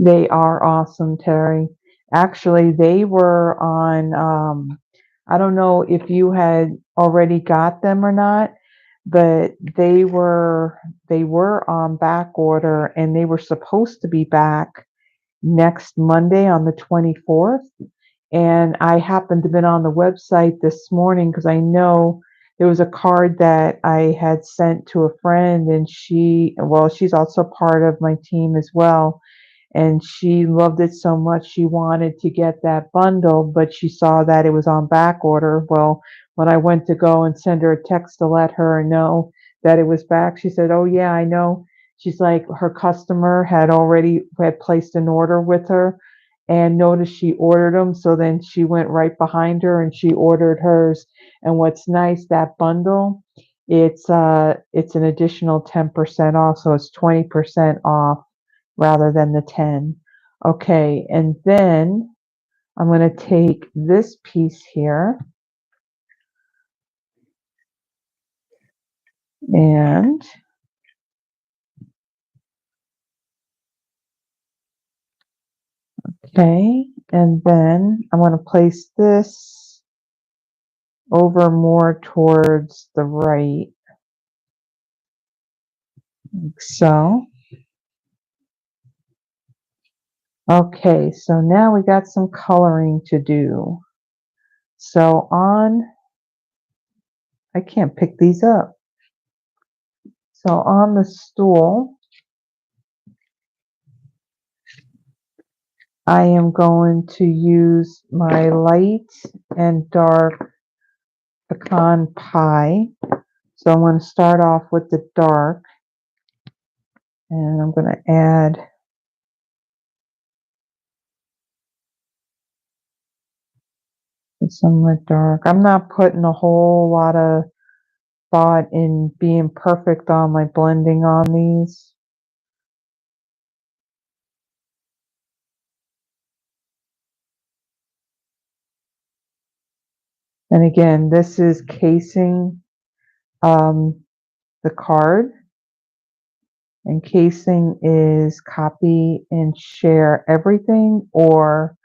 They are awesome, Terry. Actually, they were on, I don't know if you had already got them or not, but they were on back order, and they were supposed to be back next Monday on the 24th. And I happened to have been on the website this morning because I know there was a card that I had sent to a friend, and she's also part of my team as well. And she loved it so much she wanted to get that bundle, but she saw that it was on back order. Well, when I went to go and send her a text to let her know that it was back, she said, "Oh yeah, I know." She's like, her customer had placed an order with her and noticed she ordered them, so then she went right behind her and she ordered hers. And what's nice, that bundle It's an additional 10% off, so it's 20% off rather than the 10. Okay, and then I'm going to take this piece here and okay, and then I'm going to place this over more towards the right, like so. Okay, so now we got some coloring to do. So I can't pick these up. So on the stool, I am going to use my light and dark pecan pie. So I'm going to start off with the dark, and I'm going to add some of the dark. I'm not putting a whole lot of thought in being perfect on my blending on these. And again, this is casing the card. And casing is copy and share everything, or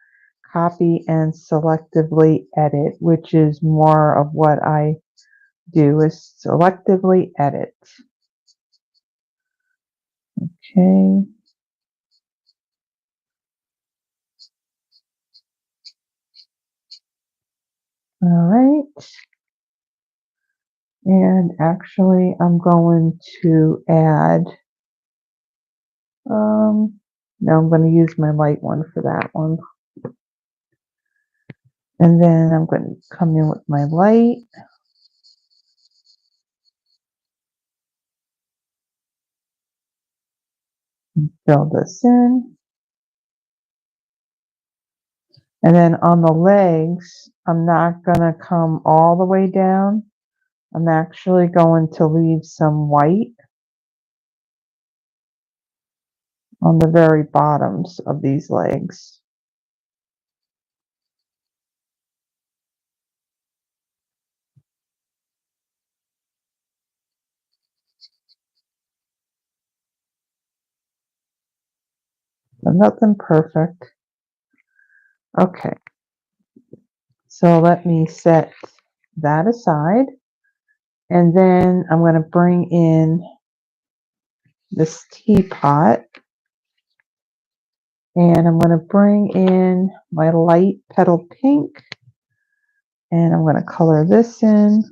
copy and selectively edit, which is more of what I do, is selectively edit. Okay. All right. And actually, I'm going to add, now I'm going to use my light one for that one. And then I'm going to come in with my light. And fill this in. And then on the legs, I'm not going to come all the way down. I'm actually going to leave some white on the very bottoms of these legs. But nothing perfect. Okay. So let me set that aside. And then I'm going to bring in this teapot. And I'm going to bring in my light petal pink. And I'm going to color this in.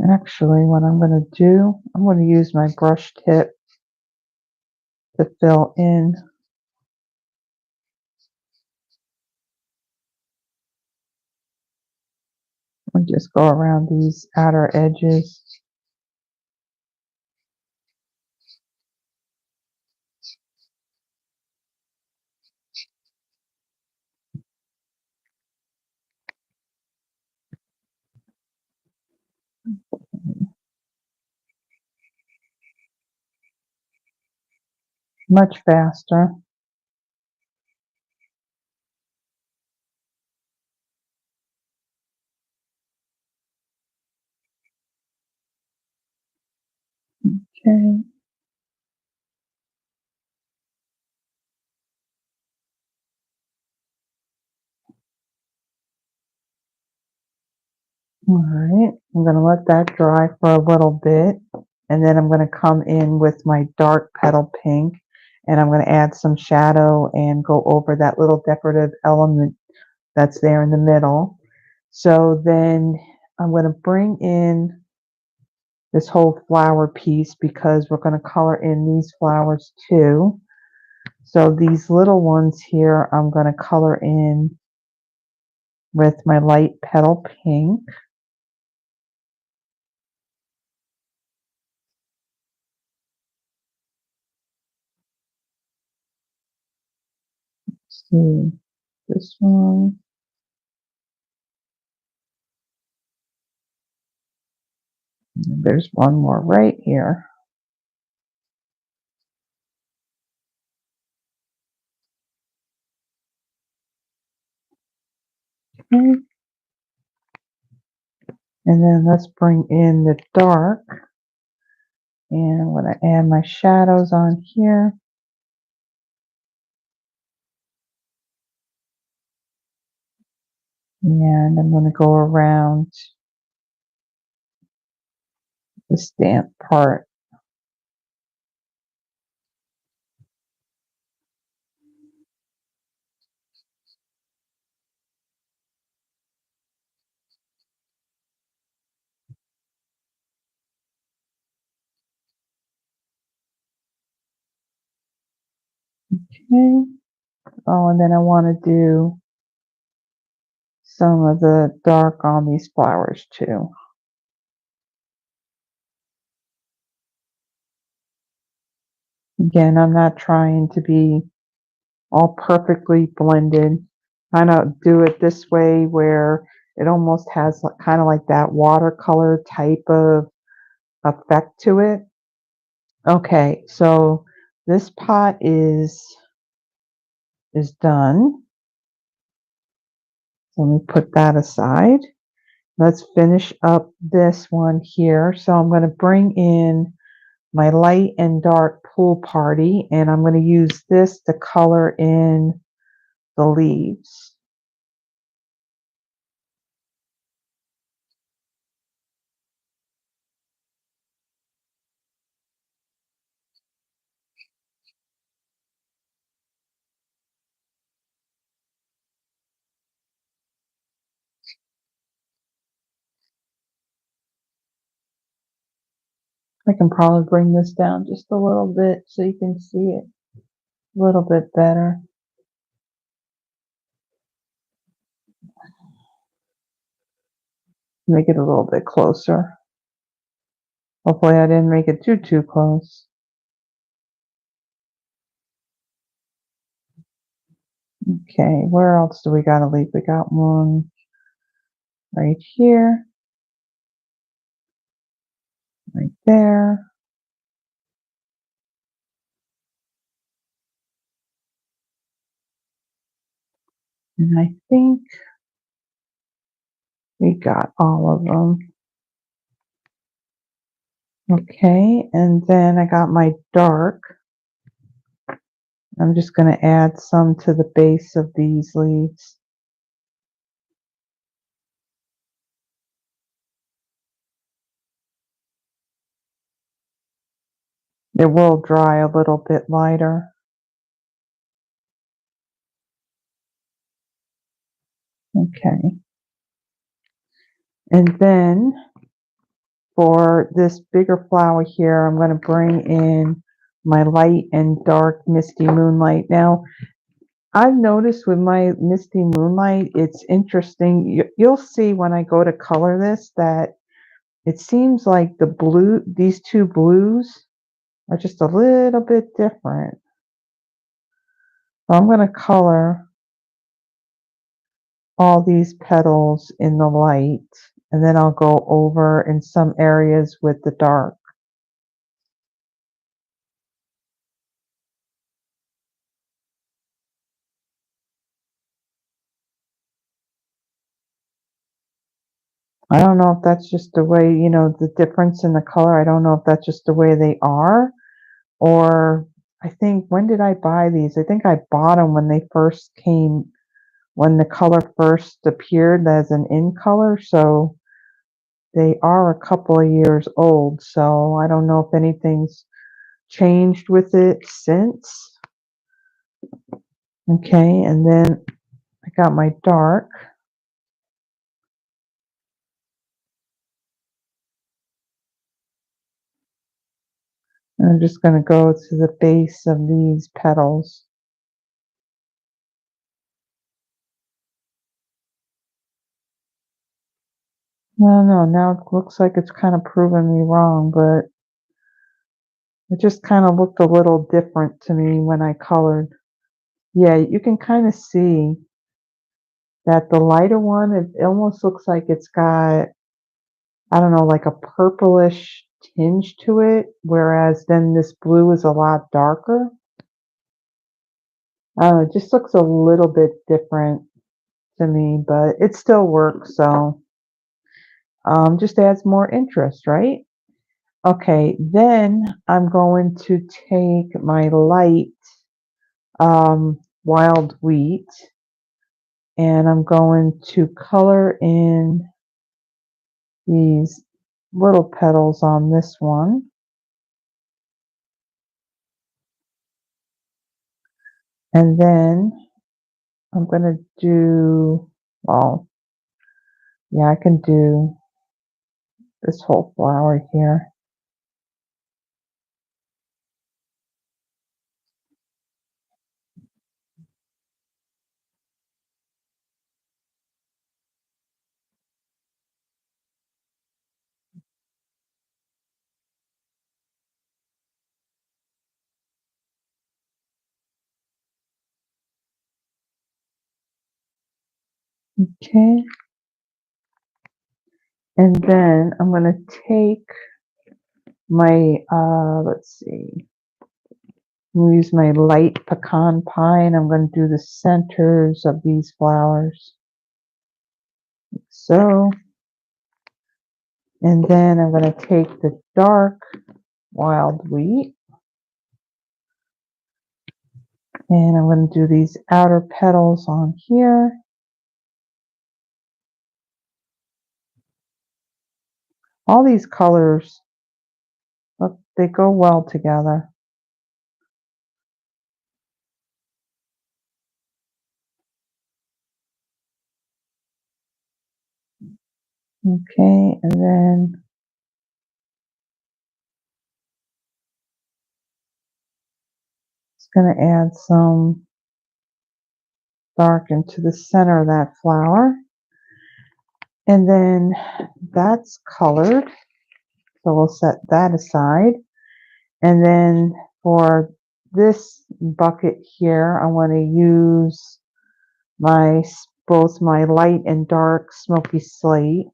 Actually, what I'm going to do, I'm going to use my brush tip to fill in. I'll just go around these outer edges. Much faster. Okay. All right. I'm going to let that dry for a little bit. And then I'm going to come in with my dark petal pink. And I'm going to add some shadow and go over that little decorative element that's there in the middle. So then I'm going to bring in this whole flower piece because we're going to color in these flowers too. So these little ones here, I'm going to color in with my light petal pink. see this one. There's one more right here. Okay. And then let's bring in the dark. And I'm going to add my shadows on here. And I'm going to go around the stamp part. Okay. Oh, and then I want to do some of the dark on these flowers too. Again, I'm not trying to be all perfectly blended. Kind of do it this way where it almost has kind of like that watercolor type of effect to it. Okay, so this pot is done. So let me put that aside. Let's finish up this one here. So I'm going to bring in my light and dark pool party, and I'm going to use this to color in the leaves. I can probably bring this down just a little bit so you can see it a little bit better. Make it a little bit closer. Hopefully I didn't make it too close. Okay, where else do we got to leave? We got one right here, right there. And I think we got all of them. Okay, and then I got my dark. I'm just going to add some to the base of these leaves. It will dry a little bit lighter. Okay. And then for this bigger flower here, I'm going to bring in my light and dark Misty Moonlight. Now, I've noticed with my Misty Moonlight, it's interesting. You'll see when I go to color this that it seems like these two blues are just a little bit different. So I'm going to color all these petals in the light, and then I'll go over in some areas with the dark. I don't know if that's just the way, the difference in the color. I don't know if that's just the way they are, or I think, when did I buy these? I think I bought them when they first came, when the color first appeared as an in color. So they are a couple of years old. So I don't know if anything's changed with it since. Okay, and then I got my dark. And I'm just going to go to the base of these petals. I don't know, now it looks like it's kind of proving me wrong, but it just kind of looked a little different to me when I colored. Yeah, you can kind of see that the lighter one, it almost looks like it's got, I don't know, like a purplish tinge to it, whereas then this blue is a lot darker. It just looks a little bit different to me, but it still works, so just adds more interest, right? Okay, then I'm going to take my light wild wheat and I'm going to color in these little petals on this one. And then I'm going to do, well, yeah, I can do this whole flower here. Okay. And then I'm going to take my, let's see, I'm going to use my light pecan pie and I'm going to do the centers of these flowers. Like so. And then I'm going to take the dark wild wheat and I'm going to do these outer petals on here. All these colors, look, they go well together. Okay, and then it's going to add some dark into the center of that flower. And then that's colored, so we'll set that aside. And then for this bucket here, I want to use my both my light and dark smoky slate.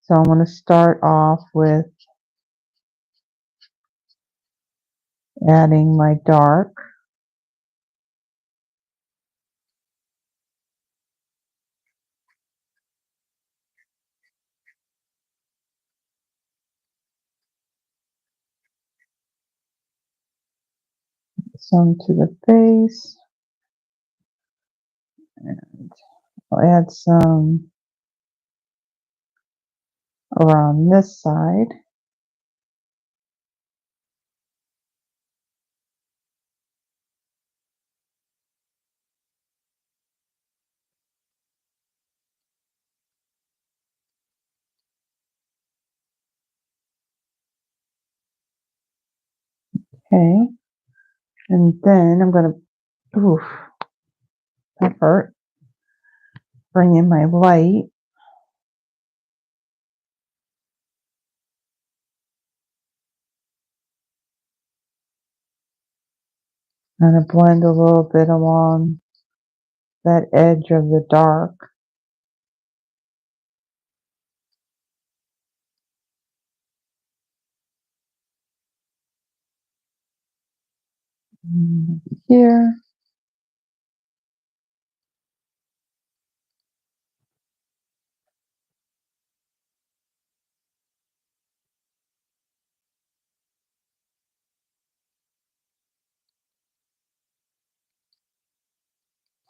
So I'm going to start off with adding my dark. Some to the base. And I'll add some around this side. Okay. And then I'm going to, oof, that hurt. Bring in my light. Kind of blend a little bit along that edge of the dark. Here.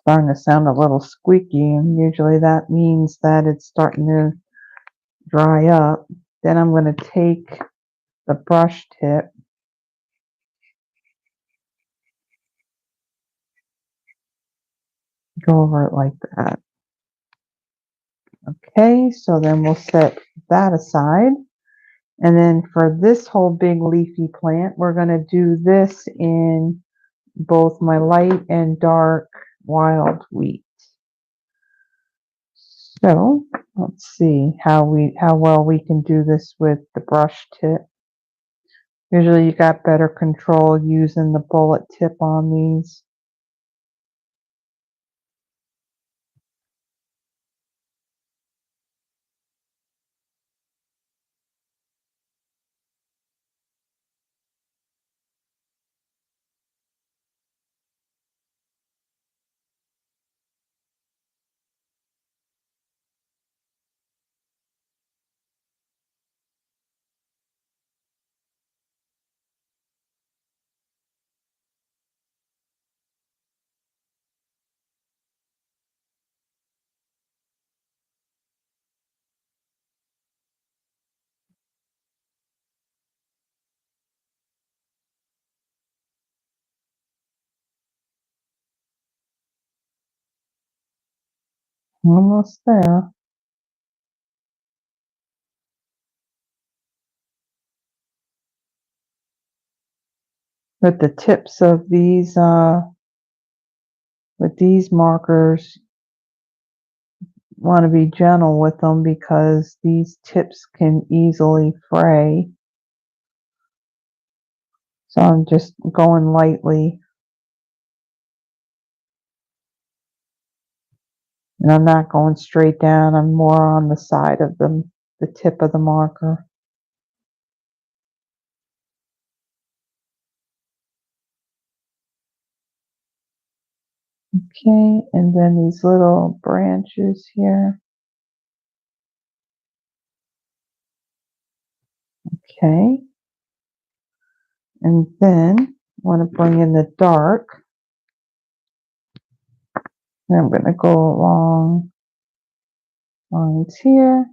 Starting to sound a little squeaky, and usually that means that it's starting to dry up. Then I'm going to take the brush tip, go over it like that. Okay, so then we'll set that aside. And then for this whole big leafy plant, we're going to do this in both my light and dark wild wheat. So let's see how well we can do this with the brush tip. Usually you got better control using the bullet tip on these. Almost there. With the tips of these, with these markers, want to be gentle with them because these tips can easily fray. So I'm just going lightly. And I'm not going straight down. I'm more on the side of the tip of the marker. Okay, and then these little branches here. Okay. And then I want to bring in the dark. And I'm going to go along lines here.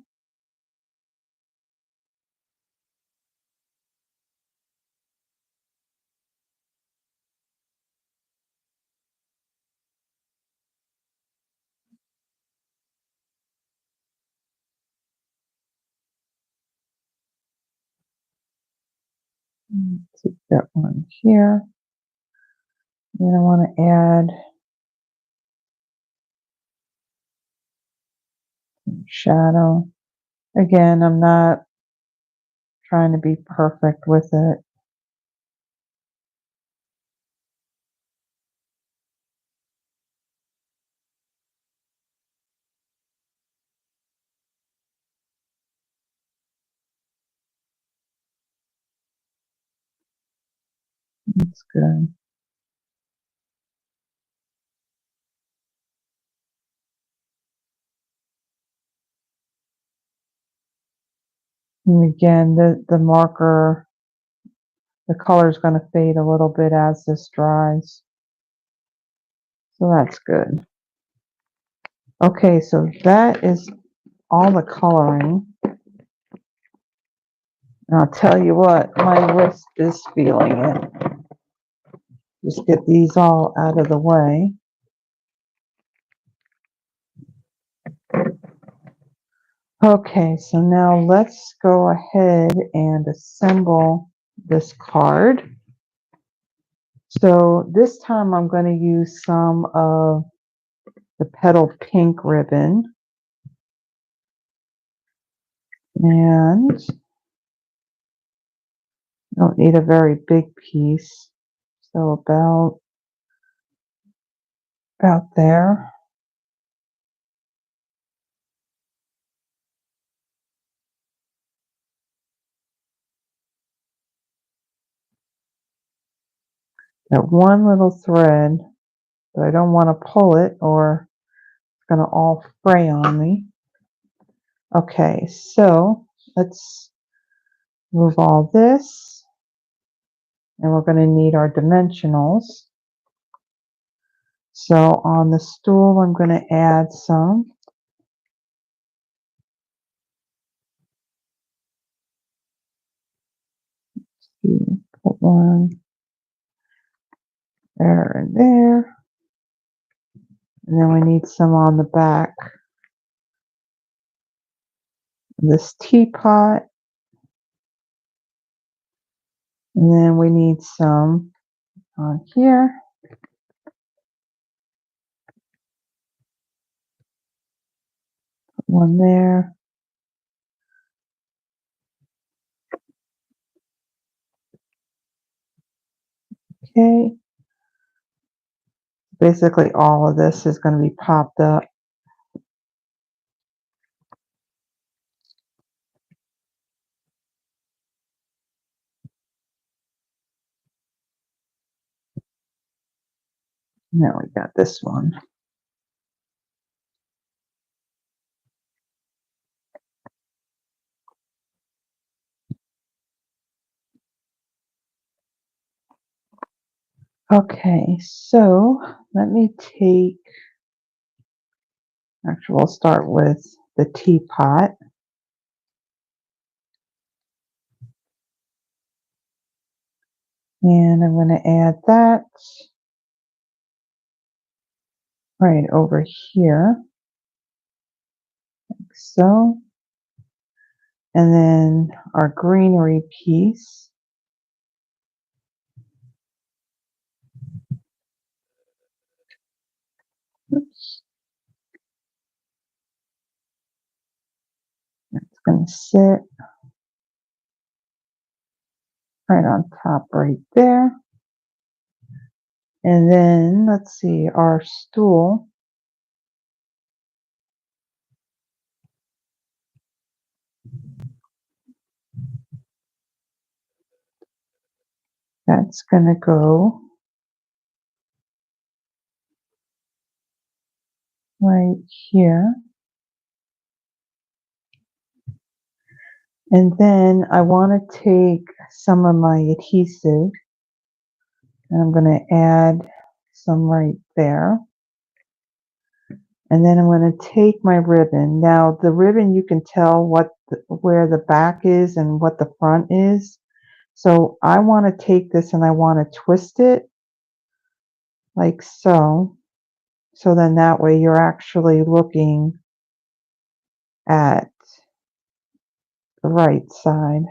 Take that one here. Then I want to add some shadow. Again, I'm not trying to be perfect with it. That's good. And again, the marker, the color is going to fade a little bit as this dries. So that's good. Okay, so that is all the coloring. And I'll tell you what, my wrist is feeling it. Just get these all out of the way. Okay, so now let's go ahead and assemble this card. So this time I'm going to use some of the petal pink ribbon. And I don't need a very big piece. So about there. Got one little thread, but I don't want to pull it or it's going to all fray on me. Okay, so let's move all this. And we're going to need our dimensionals. So on the stool, I'm going to add some. Put one there and there. And then we need some on the back of this teapot. And then we need some on here. Put one there. Okay. Basically all of this is going to be popped up. Now we got this one. Okay, so let me take, actually we'll start with the teapot. And I'm going to add that right over here. so. And then our greenery piece. Oops. It's going to sit right on top right there. And then let's see, our stool. That's going to go right here. And then I want to take some of my adhesive and I'm going to add some right there. And then I'm going to take my ribbon. Now the ribbon, you can tell where the back is and what the front is. So I want to take this and I want to twist it like so. So then that way you're actually looking at the right side.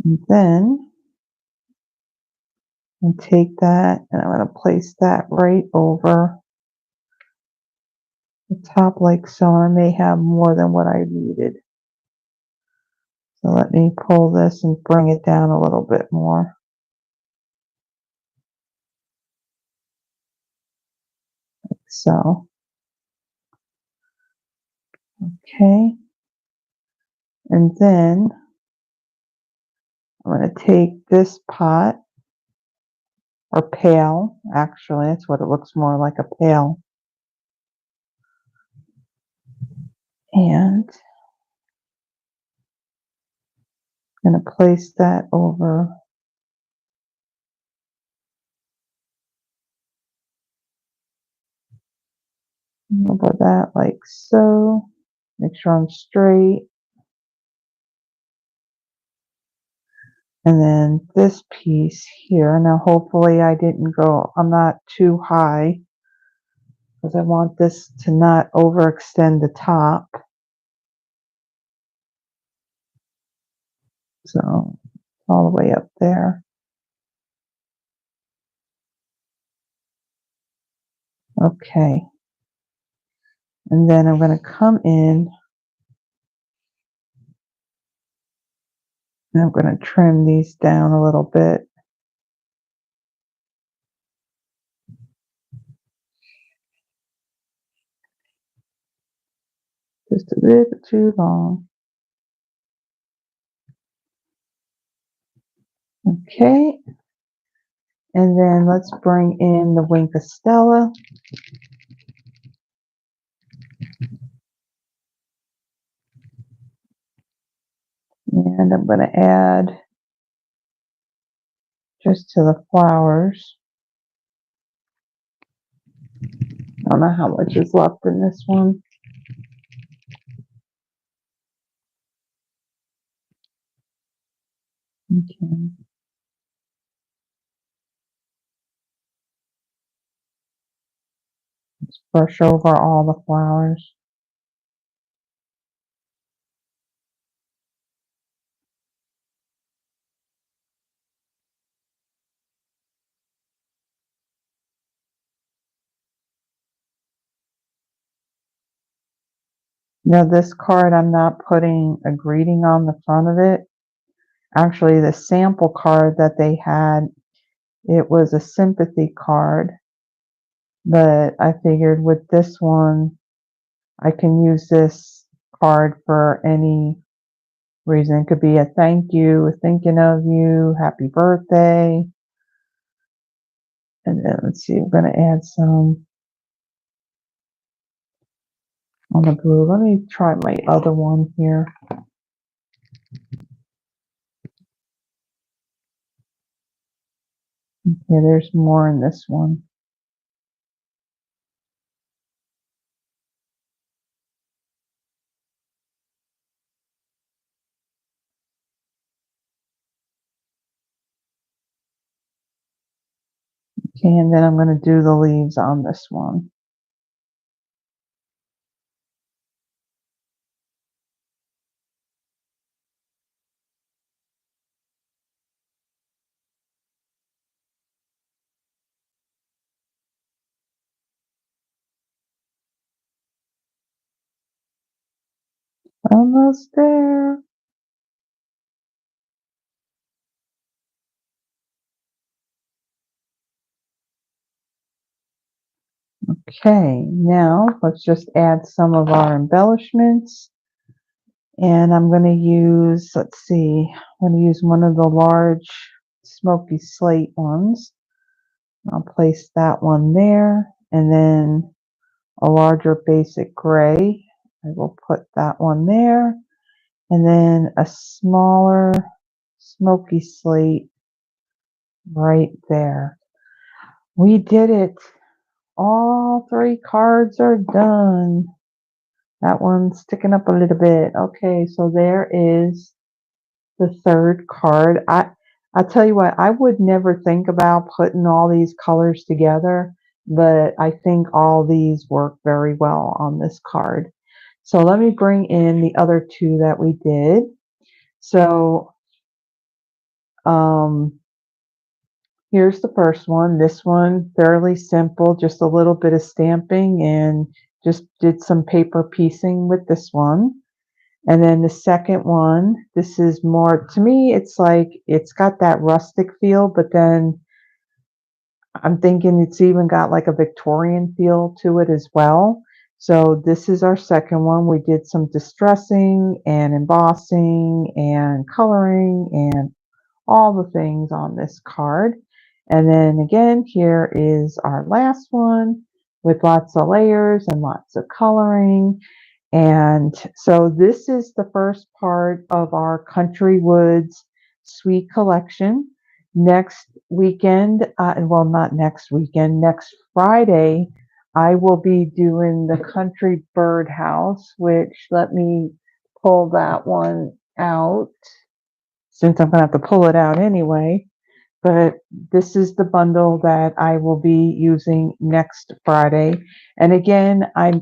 And then I'll take that and I'm going to place that right over the top like so. I may have more than what I needed. So let me pull this and bring it down a little bit more. Like so. Okay. And then I'm going to take this pot, or pail, actually, that's what it looks more like, a pail. And I'm going to place that over that like so. Make sure I'm straight. And then this piece here, now hopefully I'm not too high because I want this to not overextend the top. So all the way up there. Okay. And then I'm going to come in and I'm going to trim these down a little bit. Just a bit too long. Okay. And then let's bring in the Wink of Stella. And I'm going to add just to the flowers. I don't know how much is left in this one. Okay. Let's brush over all the flowers. Now this card, I'm not putting a greeting on the front of it. Actually, the sample card that they had, it was a sympathy card. But I figured with this one, I can use this card for any reason. It could be a thank you, thinking of you, happy birthday. And then let's see, I'm going to add some on the blue. Let me try my other one here. Okay, there's more in this one. Okay, and then I'm going to do the leaves on this one. Almost there. Okay, now let's just add some of our embellishments. And I'm going to use, let's see, I'm going to use one of the large smoky slate ones. I'll place that one there. And then a larger basic gray. I will put that one there. And then a smaller smoky slate right there. We did it. All 3 cards are done. That one's sticking up a little bit. Okay, so there is the 3rd card. I'll tell you what, I would never think about putting all these colors together, but I think all these work very well on this card. So let me bring in the other 2 that we did. So here's the first one. This one, fairly simple, just a little bit of stamping and just did some paper piecing with this one. And then the second one, this is more, to me, it's like, it's got that rustic feel, but then I'm thinking it's even got like a Victorian feel to it as well. So this is our second one. We did some distressing and embossing and coloring and all the things on this card. And then again, here is our last one with lots of layers and lots of coloring. And so this is the first part of our Country Woods Sweet Collection. Next weekend, well, not next weekend, next Friday, I will be doing the Country Birdhouse, which let me pull that one out since I'm going to have to pull it out anyway. But this is the bundle that I will be using next Friday. And again, I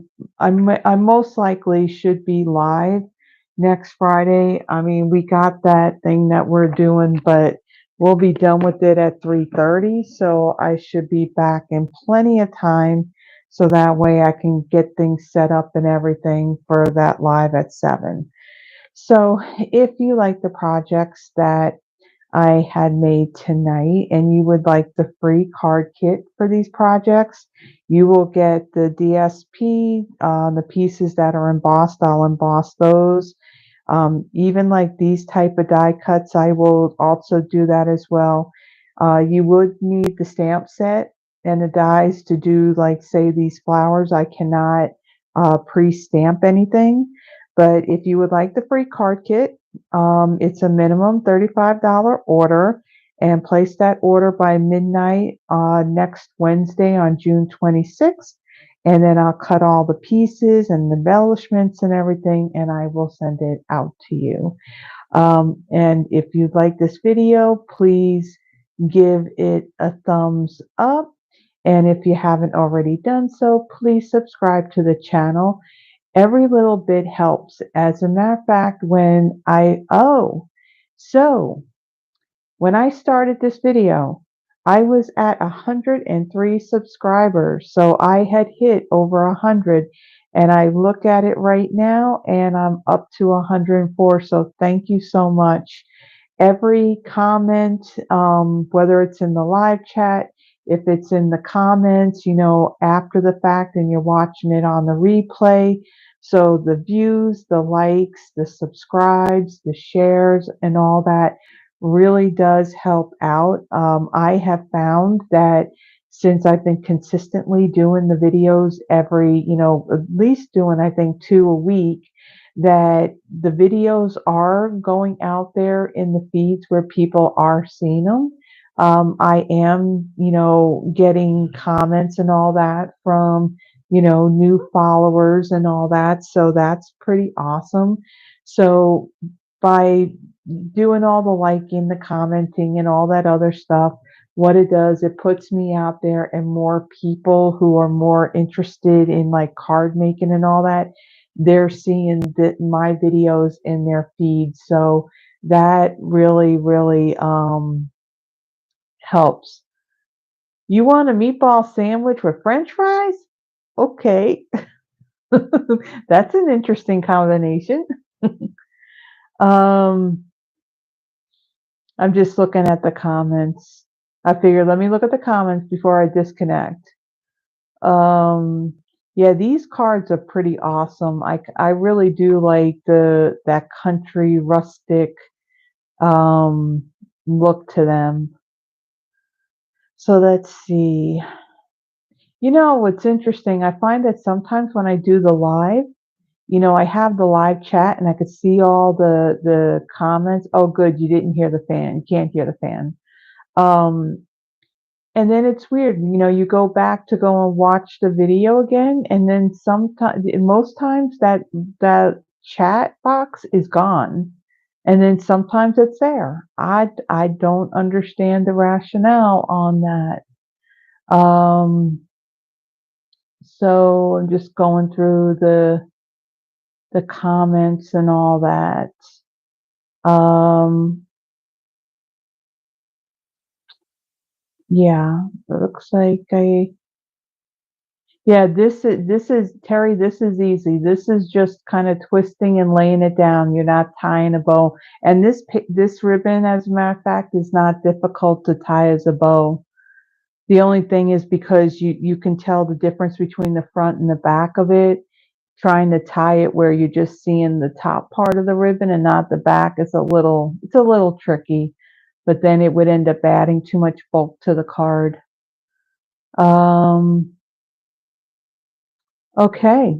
most likely should be live next Friday. I mean, we got that thing that we're doing, but we'll be done with it at 3:30. So I should be back in plenty of time. So that way I can get things set up and everything for that live at 7. So if you like the projects that I had made tonight and you would like the free card kit for these projects, you will get the DSP, the pieces that are embossed, I'll emboss those. Even like these type of die cuts, I will also do that as well. You would need the stamp set and the dies to do, like, say, these flowers. I cannot pre-stamp anything, but if you would like the free card kit, it's a minimum $35 order, and place that order by midnight next Wednesday on June 26th. And then I'll cut all the pieces and embellishments and everything, and I will send it out to you. And if you like this video, please give it a thumbs up. And if you haven't already done so, please subscribe to the channel. Every little bit helps. As a matter of fact, so when I started this video, I was at 103 subscribers. So I had hit over 100, and I look at it right now and I'm up to 104. So thank you so much. Every comment, whether it's in the live chat, if it's in the comments, after the fact and you're watching it on the replay. So the views, the likes, the subscribes, the shares, and all that really does help out. I have found that since I've been consistently doing the videos every, at least doing, I think, 2 a week, that the videos are going out there in the feeds where people are seeing them. I am, getting comments and all that from, new followers and all that. So that's pretty awesome. So by doing all the liking, the commenting, and all that other stuff, what it does, it puts me out there, and more people who are more interested in like card making and all that, they're seeing my videos in their feed. So that really, really helps. You want a meatball sandwich with French fries? Okay. That's an interesting combination. um, I'm just looking at the comments. I figured let me look at the comments before I disconnect. Um, yeah, these cards are pretty awesome. I really do like that country rustic um look to them. So let's see. You know what's interesting? I find that sometimes when I do the live, I have the live chat and I could see all the comments. Oh, good, you didn't hear the fan. You can't hear the fan. Um, and then it's weird, you go back to go and watch the video again, and then sometimes, most times that chat box is gone, and then sometimes it's there. I don't understand the rationale on that. So I'm just going through the comments and all that. Um, yeah, it looks like yeah, this is Terry, this is easy. This is just kind of twisting and laying it down. You're not tying a bow. And this ribbon, as a matter of fact, is not difficult to tie as a bow. The only thing is because you can tell the difference between the front and the back of it. Trying to tie it where you're just seeing the top part of the ribbon and not the back is it's a little tricky, but then it would end up adding too much bulk to the card. Um, okay,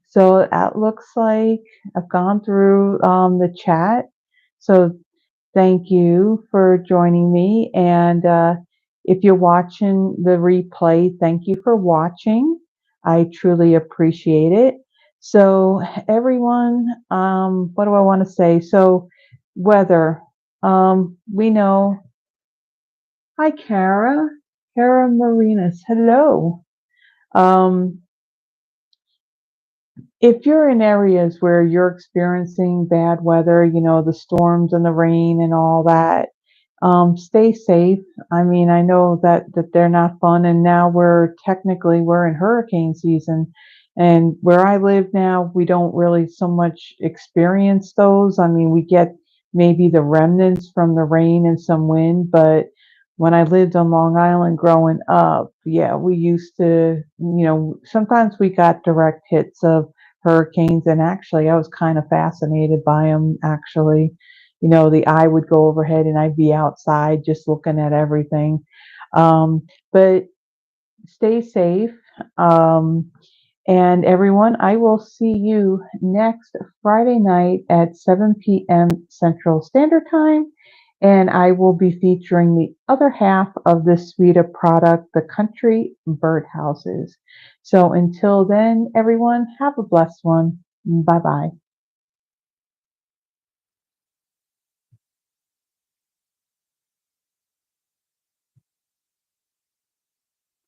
so that looks like I've gone through the chat. So thank you for joining me. And if you're watching the replay, thank you for watching. I truly appreciate it. So, everyone, what do I want to say? So, weather, we know. Hi, Kara Marinas. Hello. Um, if you're in areas where you're experiencing bad weather, the storms and the rain and all that, stay safe. I mean, I know that they're not fun, and now we're in hurricane season, and where I live now, we don't really so much experience those. I mean, we get maybe the remnants from the rain and some wind, but when I lived on Long Island growing up, yeah, we used to, sometimes we got direct hits of hurricanes, and actually, I was kind of fascinated by them, actually. The eye would go overhead and I'd be outside just looking at everything. But stay safe. Um, and everyone, I will see you next Friday night at 7 p.m. Central Standard Time. And I will be featuring the other half of this suite of product, the Country Birdhouses. So until then, everyone, have a blessed one. Bye bye.